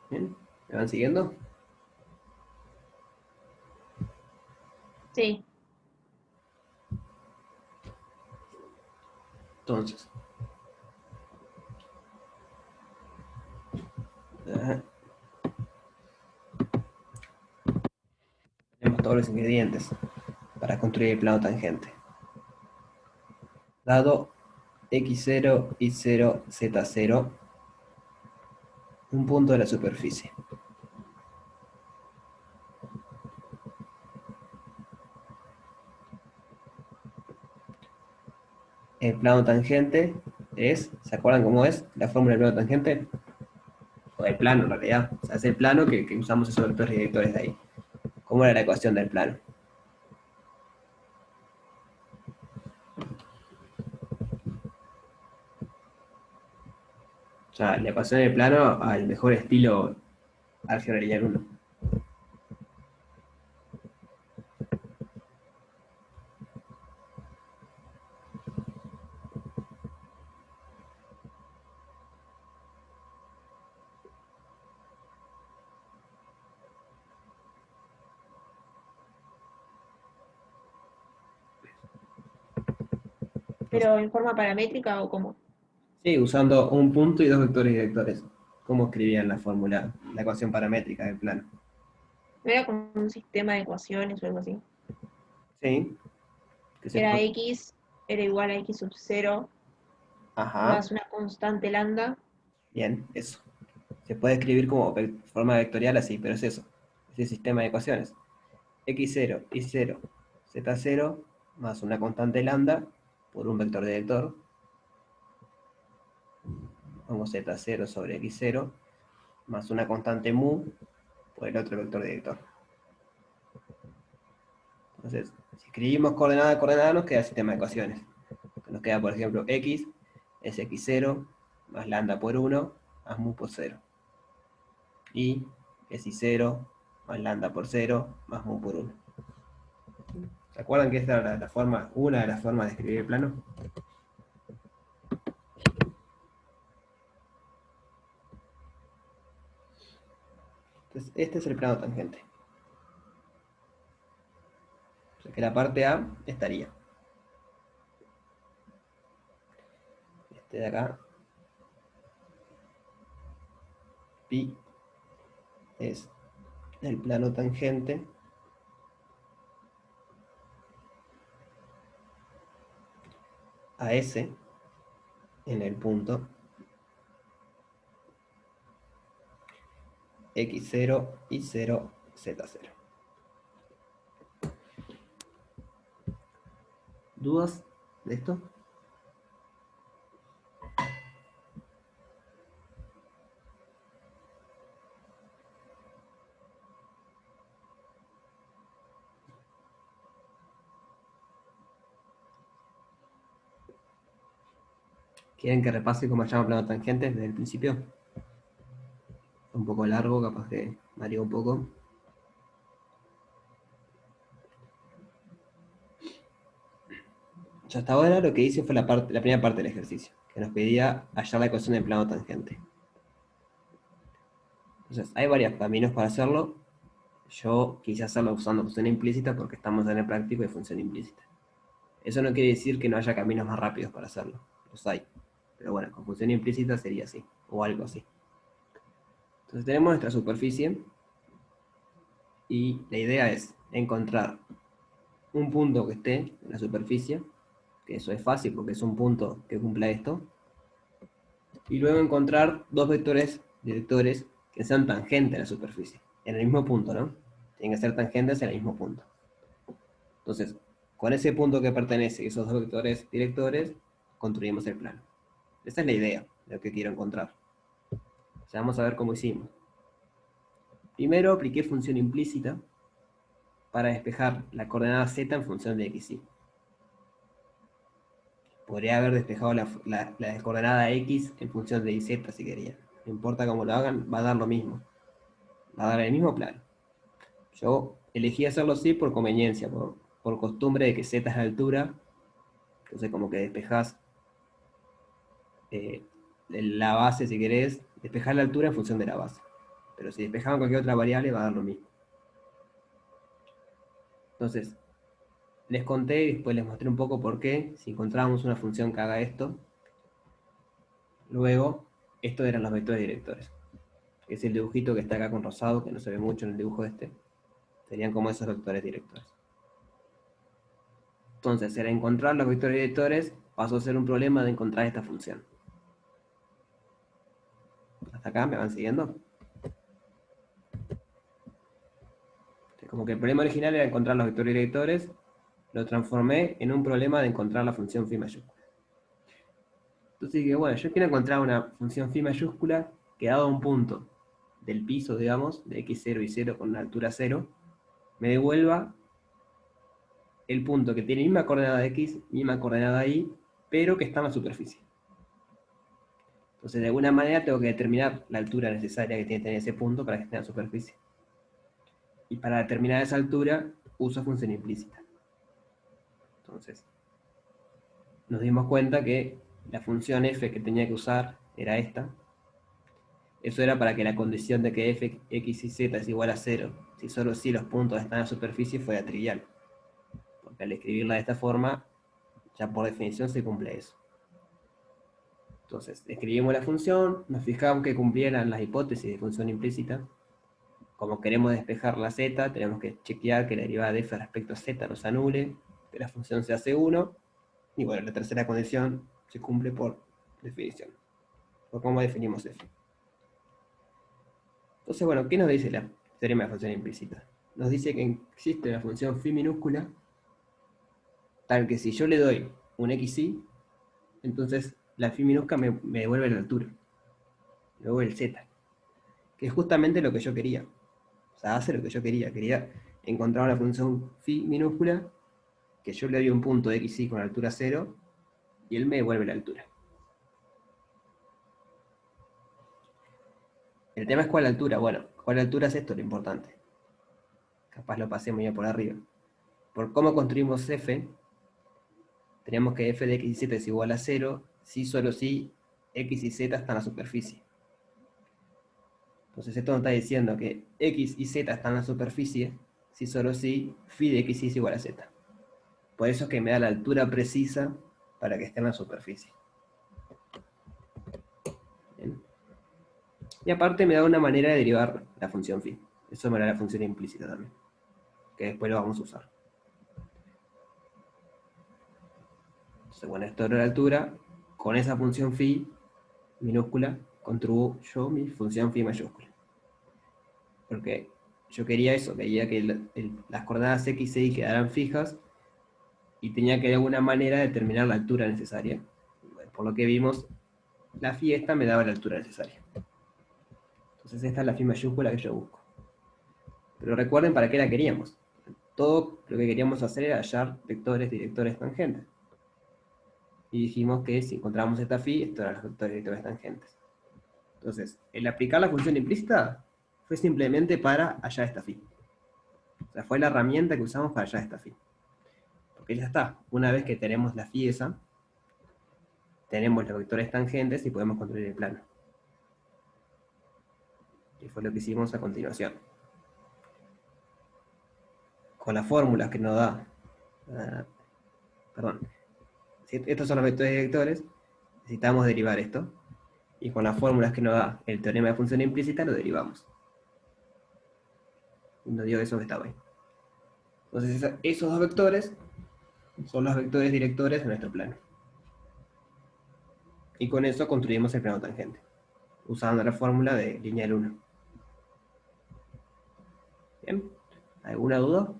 ¿Bien? ¿Me van siguiendo? Sí. Entonces, tenemos todos los ingredientes para construir el plano tangente. Dado x0, y0, z0, un punto de la superficie. El plano tangente es, ¿se acuerdan cómo es la fórmula del plano tangente? O del plano en realidad, o sea, es el plano que usamos esos vectores directores de ahí. ¿Cómo era la ecuación del plano? O sea, la ecuación del plano al mejor estilo álgebra lineal 1. Pero en forma paramétrica o cómo. Sí, usando un punto y dos vectores directores. ¿Cómo escribían la fórmula, la ecuación paramétrica del plano? No era como un sistema de ecuaciones o algo así. Sí, que se Era puede. x, era igual a x sub 0 Ajá, más una constante lambda. bien, eso. Se puede escribir como forma vectorial así, pero es eso. Es el sistema de ecuaciones. X0, Y0, Z0, más una constante lambda por un vector director. Como Z0 sobre X0, más una constante mu por el otro vector director. Entonces, si escribimos coordenada a coordenada, nos queda el sistema de ecuaciones. Nos queda, por ejemplo, x es x0 más lambda por 1 más mu por 0. Y es y0 más lambda por 0 más mu por 1. ¿Se acuerdan que esta era una de las formas de escribir el plano? Entonces, este es el plano tangente. O sea que la parte A estaría. Este de acá, pi, es el plano tangente a S en el punto x0, y0, z0. ¿Dudas de esto? ¿Quieren que repase cómo se llama plano tangente desde el principio? Un poco largo, capaz que varía un poco. Ya hasta ahora lo que hice fue la primera parte del ejercicio, que nos pedía hallar la ecuación del plano tangente. Entonces, hay varios caminos para hacerlo. Yo quise hacerlo usando función implícita porque estamos en el práctico de función implícita. Eso no quiere decir que no haya caminos más rápidos para hacerlo. Los hay. Pero bueno, con función implícita sería así, o algo así. Entonces tenemos nuestra superficie y la idea es encontrar un punto que esté en la superficie, que eso es fácil porque es un punto que cumpla esto, y luego encontrar dos vectores directores que sean tangentes a la superficie, en el mismo punto, ¿no? Tienen que ser tangentes en el mismo punto. Entonces, con ese punto que pertenece a esos dos vectores directores, construimos el plano. Esa es la idea de lo que quiero encontrar. Ya vamos a ver cómo hicimos. Primero apliqué función implícita para despejar la coordenada z en función de x, y. Podría haber despejado la coordenada x en función de iz si quería. No importa cómo lo hagan, va a dar lo mismo. Va a dar el mismo plano. Yo elegí hacerlo así por conveniencia, por costumbre de que z es la altura. Entonces como que despejás la base si querés, despejás la altura en función de la base. Pero si despejaban cualquier otra variable va a dar lo mismo. Entonces, les conté y después les mostré un poco por qué, si encontrábamos una función que haga esto, luego, estos eran los vectores directores, que es el dibujito que está acá con rosado, que no se ve mucho en el dibujo este, serían como esos vectores directores. Entonces, al encontrar los vectores directores, pasó a ser un problema de encontrar esta función. ¿Hasta acá me van siguiendo? Como que el problema original era encontrar los vectores directores, lo transformé en un problema de encontrar la función phi mayúscula. Entonces dije, bueno, yo quiero encontrar una función phi mayúscula que dado un punto del piso, digamos, de x0 y 0 con una altura 0, me devuelva el punto que tiene misma coordenada X, misma coordenada Y, pero que está en la superficie. Entonces, de alguna manera tengo que determinar la altura necesaria que tiene que tener ese punto para que esté en la superficie. Y para determinar esa altura, uso función implícita. Entonces, nos dimos cuenta que la función f que tenía que usar era esta. Eso era para que la condición de que f, x y z es igual a 0, si solo si los puntos están en la superficie, fuera trivial. Porque al escribirla de esta forma, ya por definición se cumple eso. Entonces, escribimos la función, nos fijamos que cumplieran las hipótesis de función implícita. Como queremos despejar la z, tenemos que chequear que la derivada de f respecto a z no se anule, que la función se hace 1, y bueno, la tercera condición se cumple por definición, por cómo definimos f. Entonces, bueno, ¿qué nos dice la teorema de función implícita? Nos dice que existe una función phi minúscula, tal que si yo le doy un xy, entonces la phi minúscula me devuelve la altura, me devuelve el z, que es justamente lo que yo quería. O sea, hace lo que yo quería. Quería encontrar una función phi minúscula, que yo le doy un punto de xy con altura 0, y él me devuelve la altura. El tema es cuál altura. Bueno, cuál altura es esto lo importante. Capaz lo pasé muy por arriba. Por cómo construimos f, tenemos que f de x y z es igual a 0, si solo si x y z están en la superficie. Entonces esto nos está diciendo que x y z están en la superficie, si solo si phi de x y es igual a z. Por eso es que me da la altura precisa para que esté en la superficie. Bien. Y aparte me da una manera de derivar la función phi. Eso me da la función implícita también, que después lo vamos a usar. Entonces, bueno, esto era la altura. Con esa función phi minúscula, construyo mi función phi mayúscula. Porque yo quería eso, quería que las coordenadas x y y quedaran fijas, y tenía que de alguna manera determinar la altura necesaria. Bueno, por lo que vimos, la phi esta me daba la altura necesaria. Entonces esta es la phi mayúscula que yo busco. Pero recuerden para qué la queríamos. Todo lo que queríamos hacer era hallar vectores, directores, tangentes. Y dijimos que si encontramos esta phi, esto eran los vectores, directores, tangentes. Entonces, el aplicar la función implícita fue simplemente para hallar esta phi. O sea, fue la herramienta que usamos para hallar esta phi. Porque ya está, una vez que tenemos la phi esa, tenemos los vectores tangentes y podemos construir el plano. Y fue lo que hicimos a continuación. Con las fórmulas que nos da, perdón, si estos son los vectores directores, necesitamos derivar esto, y con las fórmulas que nos da el teorema de función implícita lo derivamos. Y nos dio eso que estaba ahí. Entonces esos dos vectores son los vectores directores de nuestro plano. Y con eso construimos el plano tangente, usando la fórmula de lineal 1. ¿Bien? ¿Alguna duda?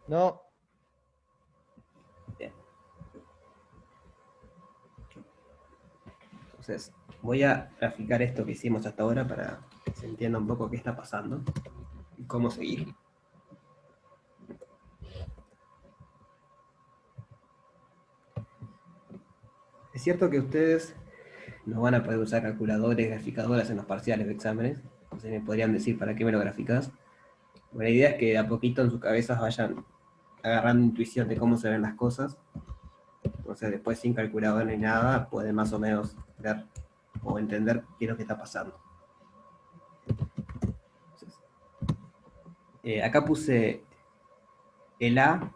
No, Bien. Entonces, voy a graficar esto que hicimos hasta ahora para que se entienda un poco qué está pasando y cómo seguir. Es cierto que ustedes no van a poder usar calculadores, graficadoras en los parciales de exámenes. Entonces me podrían decir, ¿para qué me lo graficás? Bueno, la idea es que de a poquito en sus cabezas vayan agarrando intuición de cómo se ven las cosas. Entonces después sin calculador ni nada, pueden más o menos ver o entender qué es lo que está pasando. Entonces, acá puse el A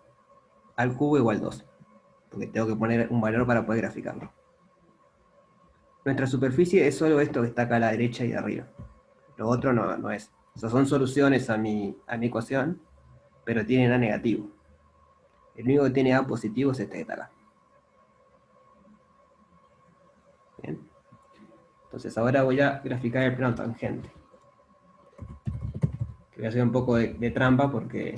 al cubo igual 2, porque tengo que poner un valor para poder graficarlo. Nuestra superficie es solo esto que está acá a la derecha y arriba. Lo otro no es. O sea, son soluciones a mi ecuación, pero tienen A negativo. El único que tiene A positivo es este que está acá. Bien. Entonces ahora voy a graficar el plano tangente. Que voy a hacer un poco de trampa porque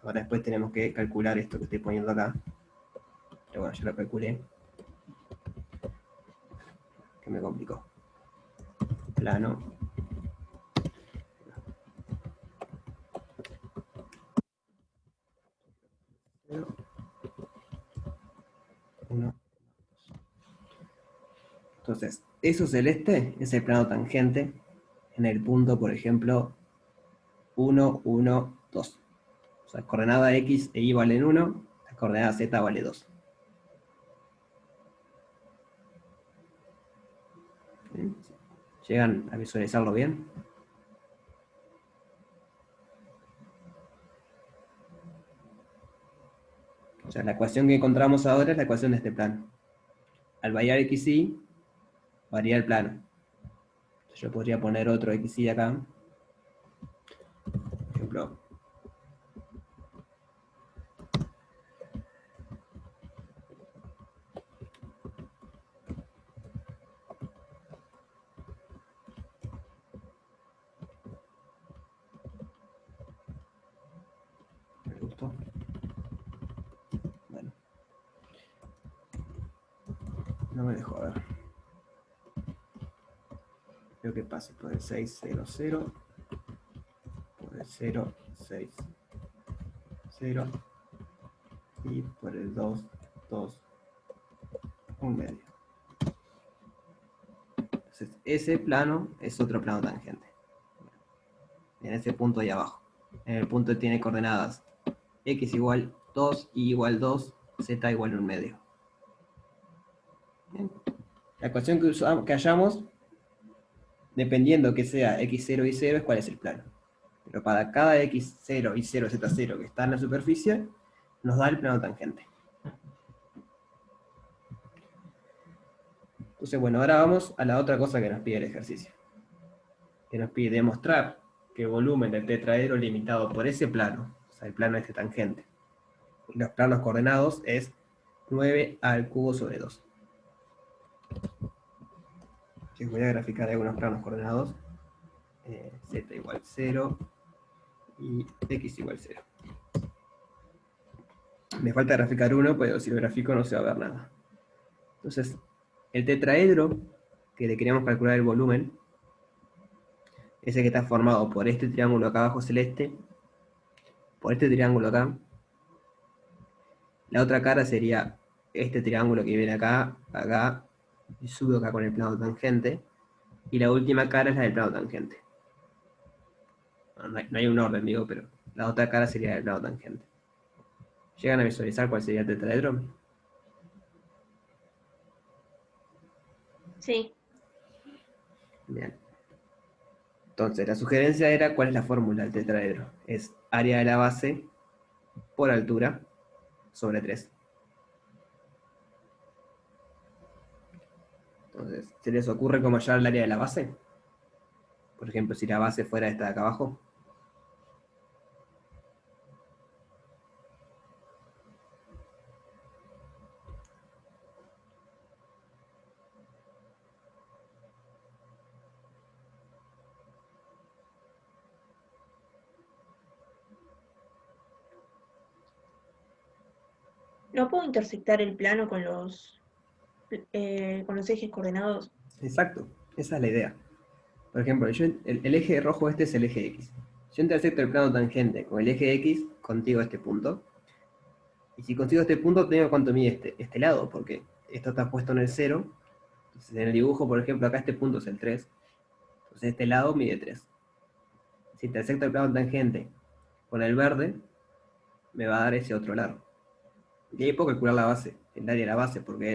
ahora después tenemos que calcular esto que estoy poniendo acá. Pero bueno, ya lo calculé. que me complicó. Plano. 1. Entonces, eso celeste es el plano tangente en el punto, por ejemplo, 1, 1, 2. O sea, coordenada X e Y valen 1, la coordenada Z vale 2. ¿Sí? ¿Llegan a visualizarlo bien? O sea, la ecuación que encontramos ahora es la ecuación de este plano. Al variar X, Y, varía el plano. Yo podría poner otro X, Y acá. Por ejemplo, me gustó. Bueno, no me dejó ver. Creo que pase por el 6, 0, 0, por el 0, 6, 0 y por el 2, 2, 1 medio. Entonces, ese plano es otro plano tangente. En ese punto ahí abajo. En el punto tiene coordenadas x igual 2, y igual 2, z igual 1 medio. Bien. La ecuación que hallamos, dependiendo que sea x0 y 0, es cuál es el plano. Pero para cada x0 y 0, z0 que está en la superficie, nos da el plano tangente. Entonces, bueno, ahora vamos a la otra cosa que nos pide el ejercicio. Que nos pide demostrar que el volumen del tetraedro limitado por ese plano, o sea, el plano este tangente, y los planos coordenados es 9 al cubo sobre 2. Les voy a graficar algunos planos coordenados. Z igual 0 y x igual 0. Me falta graficar uno, pero si lo grafico no se va a ver nada. Entonces, el tetraedro, que le queremos calcular el volumen, ese que está formado por este triángulo acá abajo celeste, por este triángulo acá. La otra cara sería este triángulo que viene acá, acá, y sube acá con el plano tangente. Y la última cara es la del plano tangente. Bueno, no hay un orden, digo, pero la otra cara sería del plano tangente. ¿Llegan a visualizar cuál sería el tetraedro? Sí. Bien. Entonces, la sugerencia era cuál es la fórmula del tetraedro. Es área de la base por altura sobre 3. Entonces, ¿se les ocurre cómo hallar el área de la base? Por ejemplo, si la base fuera esta de acá abajo. ¿No puedo intersectar el plano con los ejes coordenados? Exacto, esa es la idea. Por ejemplo, el eje rojo este es el eje X. Yo intersecto el plano tangente con el eje X, contigo este punto. Y si consigo este punto, tengo cuánto mide este lado, porque esto está puesto en el 0. Entonces en el dibujo, por ejemplo, acá este punto es el 3. Entonces este lado mide 3. Si intersecto el plano tangente con el verde, me va a dar ese otro lado. Y ahí puedo calcular la base, el área de la base, porque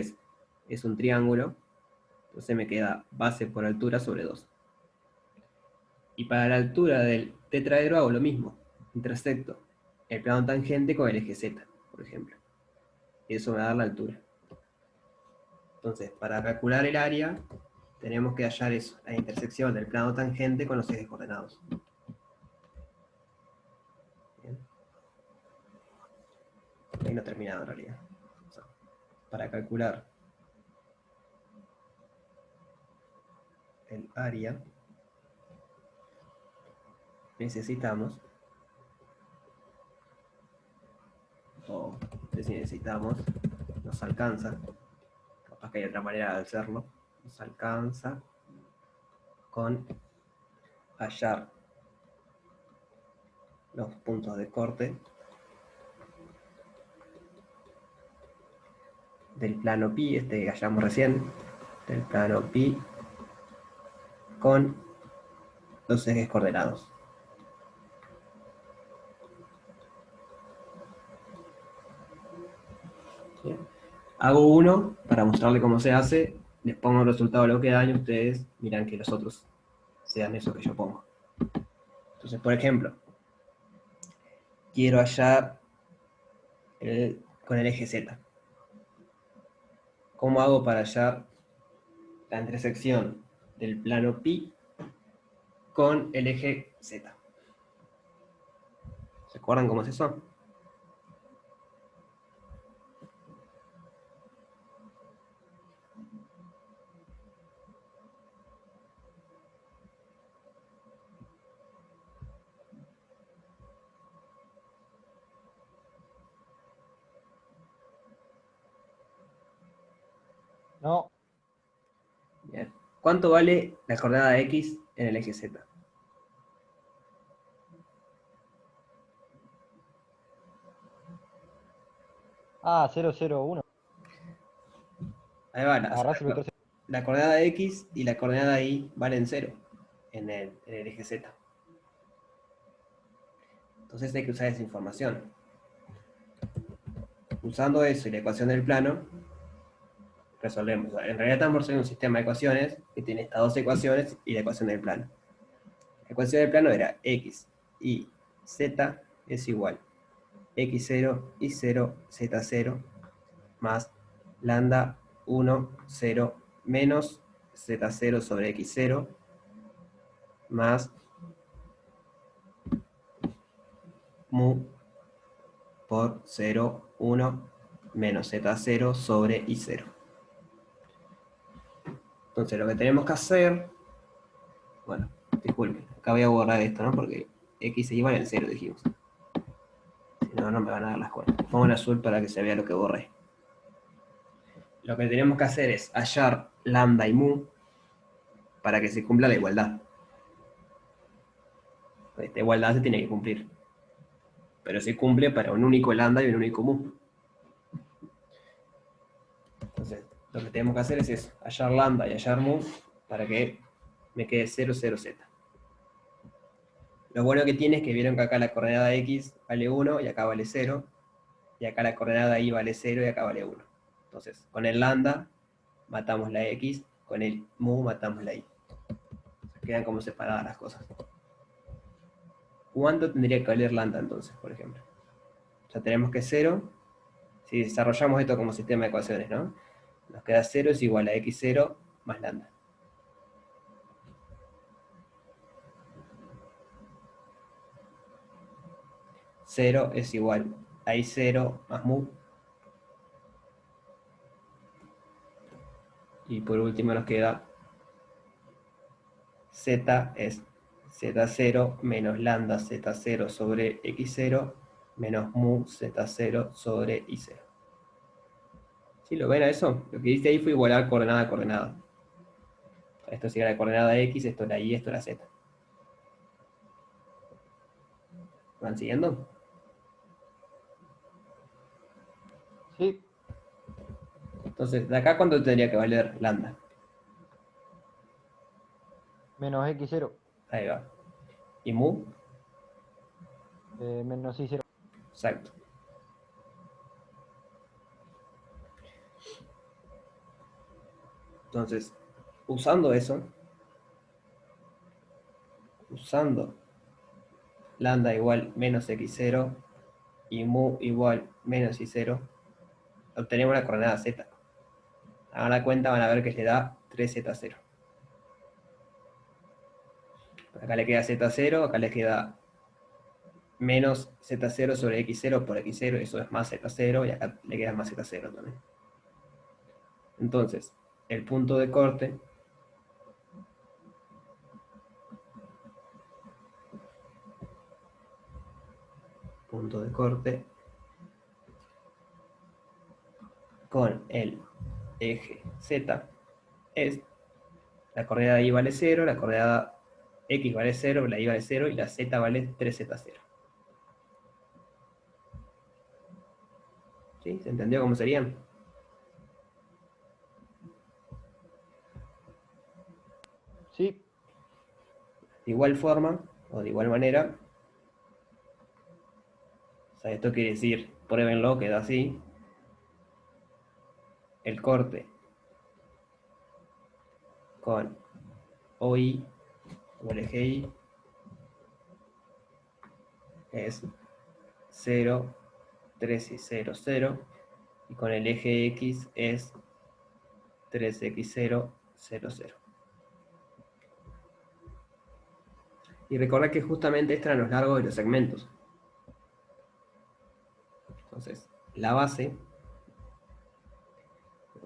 es un triángulo. Entonces me queda base por altura sobre 2. Y para la altura del tetraedro hago lo mismo. Intersecto el plano tangente con el eje Z, por ejemplo. Y eso me va a dar la altura. Entonces, para calcular el área, tenemos que hallar eso, la intersección del plano tangente con los ejes coordenados. Bien. Ahí no he terminado en realidad. O sea, para calcular el área, necesitamos, o no sé si necesitamos, nos alcanza, capaz que hay otra manera de hacerlo, nos alcanza con hallar los puntos de corte del plano pi, este que hallamos recién, del plano pi con los ejes coordenados. ¿Sí? Hago uno para mostrarle cómo se hace, les pongo el resultado de lo que dan y ustedes miran que los otros sean eso que yo pongo. Entonces, por ejemplo, quiero hallar con el eje Z. ¿Cómo hago para hallar la intersección del plano pi con el eje Z? ¿Se acuerdan cómo es eso? No, Bien. ¿Cuánto vale la coordenada X en el eje Z? ah, 001. Ahí va, Agarrás el vector. la coordenada X y la coordenada Y valen 0 en el eje Z. Entonces hay que usar esa información. Usando eso y la ecuación del plano, resolvemos. En realidad estamos resolviendo un sistema de ecuaciones que tiene estas dos ecuaciones y la ecuación del plano. La ecuación del plano era X y Z es igual X0 y 0 Z0 más lambda 1, 0 menos Z0 sobre X0 más mu por 0, 1 menos Z0 sobre I0. Entonces lo que tenemos que hacer, bueno, disculpen, acá voy a borrar esto, ¿no? Porque X es igual en 0, dijimos. Si no, no me van a dar las cuentas. Pongo en azul para que se vea lo que borré. Lo que tenemos que hacer es hallar lambda y mu para que se cumpla la igualdad. Esta igualdad se tiene que cumplir. Pero se cumple para un único lambda y un único mu. Entonces, lo que tenemos que hacer es eso, hallar lambda y hallar mu para que me quede 0, 0, z. Lo bueno que tiene es que vieron que acá la coordenada x vale 1 y acá vale 0, y acá la coordenada y vale 0 y acá vale 1. Entonces, con el lambda matamos la x, con el mu matamos la y. Quedan como separadas las cosas. ¿Cuánto tendría que valer lambda entonces, por ejemplo? Ya tenemos que 0, si desarrollamos esto como sistema de ecuaciones, ¿no? Nos queda 0 es igual a x0 más lambda. Cero es igual a I0 más mu. Y por último nos queda z es z0 menos lambda z0 sobre x0 menos mu z0 sobre i0. ¿Sí lo ven a eso? Lo que hice ahí fue igualar coordenada a coordenada. Esto sería la coordenada x, esto la y, esto la z. ¿Van siguiendo? Sí, Entonces, de acá, ¿cuánto tendría que valer lambda? menos x0, Ahí va. ¿Y mu? menos y0. Exacto. Entonces, usando eso, usando lambda igual menos x0 y mu igual menos i0, obtenemos la coordenada z. Hagan la cuenta, van a ver que le da 3z0. Acá le queda z0, acá le queda menos z0 sobre x0 por x0, eso es más z0, y acá le queda más z0 también. Entonces, el punto de corte con el eje z es La coordenada y vale 0, la coordenada x vale 0, la y vale 0 y la z vale 3z0. ¿Sí? ¿Se entendió cómo serían? Sí, De igual forma, o de igual manera, o sea, esto quiere decir, pruébenlo, queda así, el corte con OI o el eje Y es 0, 3 y 0, 0, y con el eje X es 3x0, 0, 0. Y recordad que justamente estos eran los largos de los segmentos. Entonces, la base,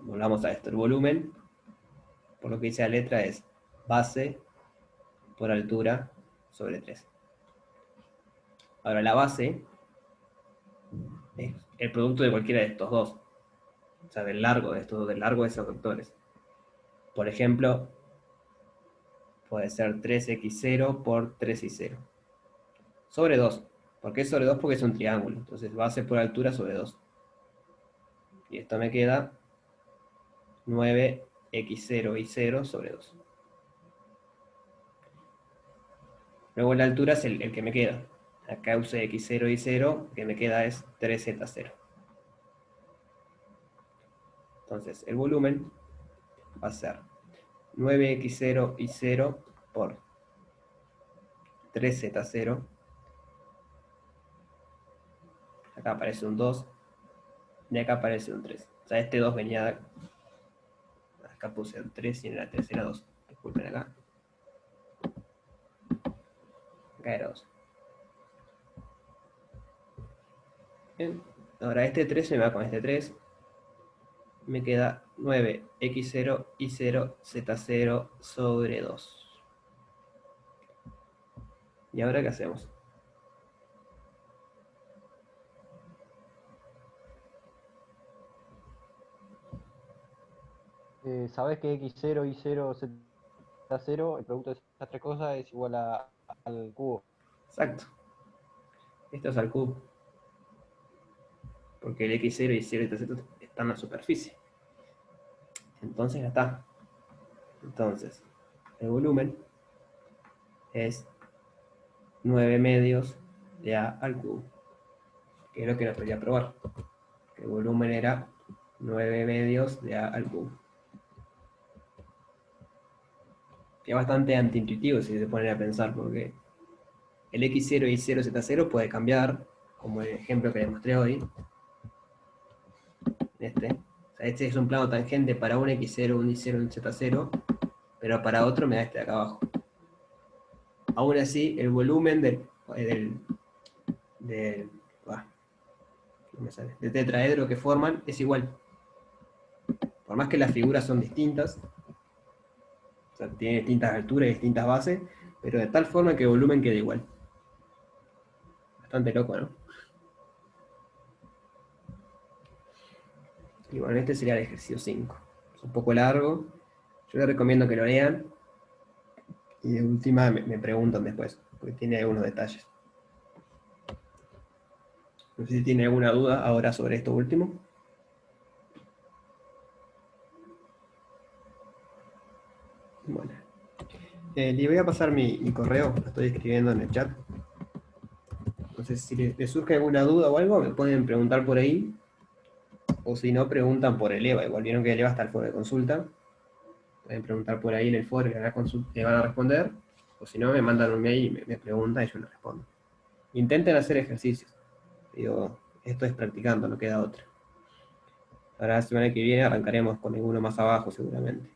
volvamos a esto, el volumen, por lo que dice la letra, es base por altura sobre 3. Ahora, la base es el producto de cualquiera de estos dos. O sea, del largo de estos dos, del largo de esos vectores. Por ejemplo, puede ser 3x0 por 3y0. Sobre 2. ¿Por qué sobre 2? Porque es un triángulo. Entonces, base por altura sobre 2. Y esto me queda 9x0 y 0 sobre 2. Luego la altura es el que me queda. Acá usé x0 y 0, lo que me queda es 3z0. Entonces, el volumen va a ser 9x0 y 0 por 3z0. Acá aparece un 2 y acá aparece un 3. O sea, este 2 venía... Acá puse el 3 y en la tercera 2. Disculpen acá. Acá era 2. Bien. Ahora este 3 se me va con este 3. Me queda 9x0 y 0 z0 sobre 2. ¿Y ahora qué hacemos? sabes que x0, y0, z0, el producto de estas tres cosas es igual al cubo. Exacto. Esto es al cubo. Porque el x0 y 0 y z están en la superficie. Entonces ya está. Entonces, el volumen es 9 medios de a al cubo. Que es lo que nos quería probar. Que el volumen era 9 medios de a al cubo. Que es bastante antiintuitivo si se ponen a pensar, porque el x0 y 0 z0 puede cambiar, como el ejemplo que les mostré hoy. Este. O sea, este es un plano tangente para un x0, un y0, un z0, pero para otro me da este de acá abajo. Aún así, el volumen del no me sale, del tetraedro que forman es igual. Por más que las figuras son distintas, o sea, tienen distintas alturas y distintas bases, pero de tal forma que el volumen queda igual. Bastante loco, ¿no? Y bueno, este sería el ejercicio 5. Es un poco largo. Yo les recomiendo que lo lean. Y de última me preguntan después, porque tiene algunos detalles. No sé si tiene alguna duda ahora sobre esto último. Bueno. Le voy a pasar mi correo, lo estoy escribiendo en el chat. Entonces, si les surge alguna duda o algo, me pueden preguntar por ahí. O si no, preguntan por el EVA. Igual vieron que el EVA está al foro de consulta. Pueden preguntar por ahí en el foro, le van a responder. O si no, me mandan un mail y me preguntan y yo les respondo. Intenten hacer ejercicios. Digo, esto es practicando, no queda otra. Ahora la semana que viene arrancaremos con alguno más abajo seguramente.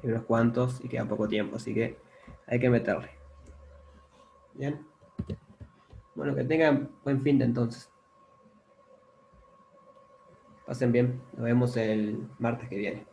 Hay unos cuantos y queda poco tiempo, así que hay que meterle. Bien. Bueno, que tengan buen fin de entonces. Pasen bien. Nos vemos el martes que viene.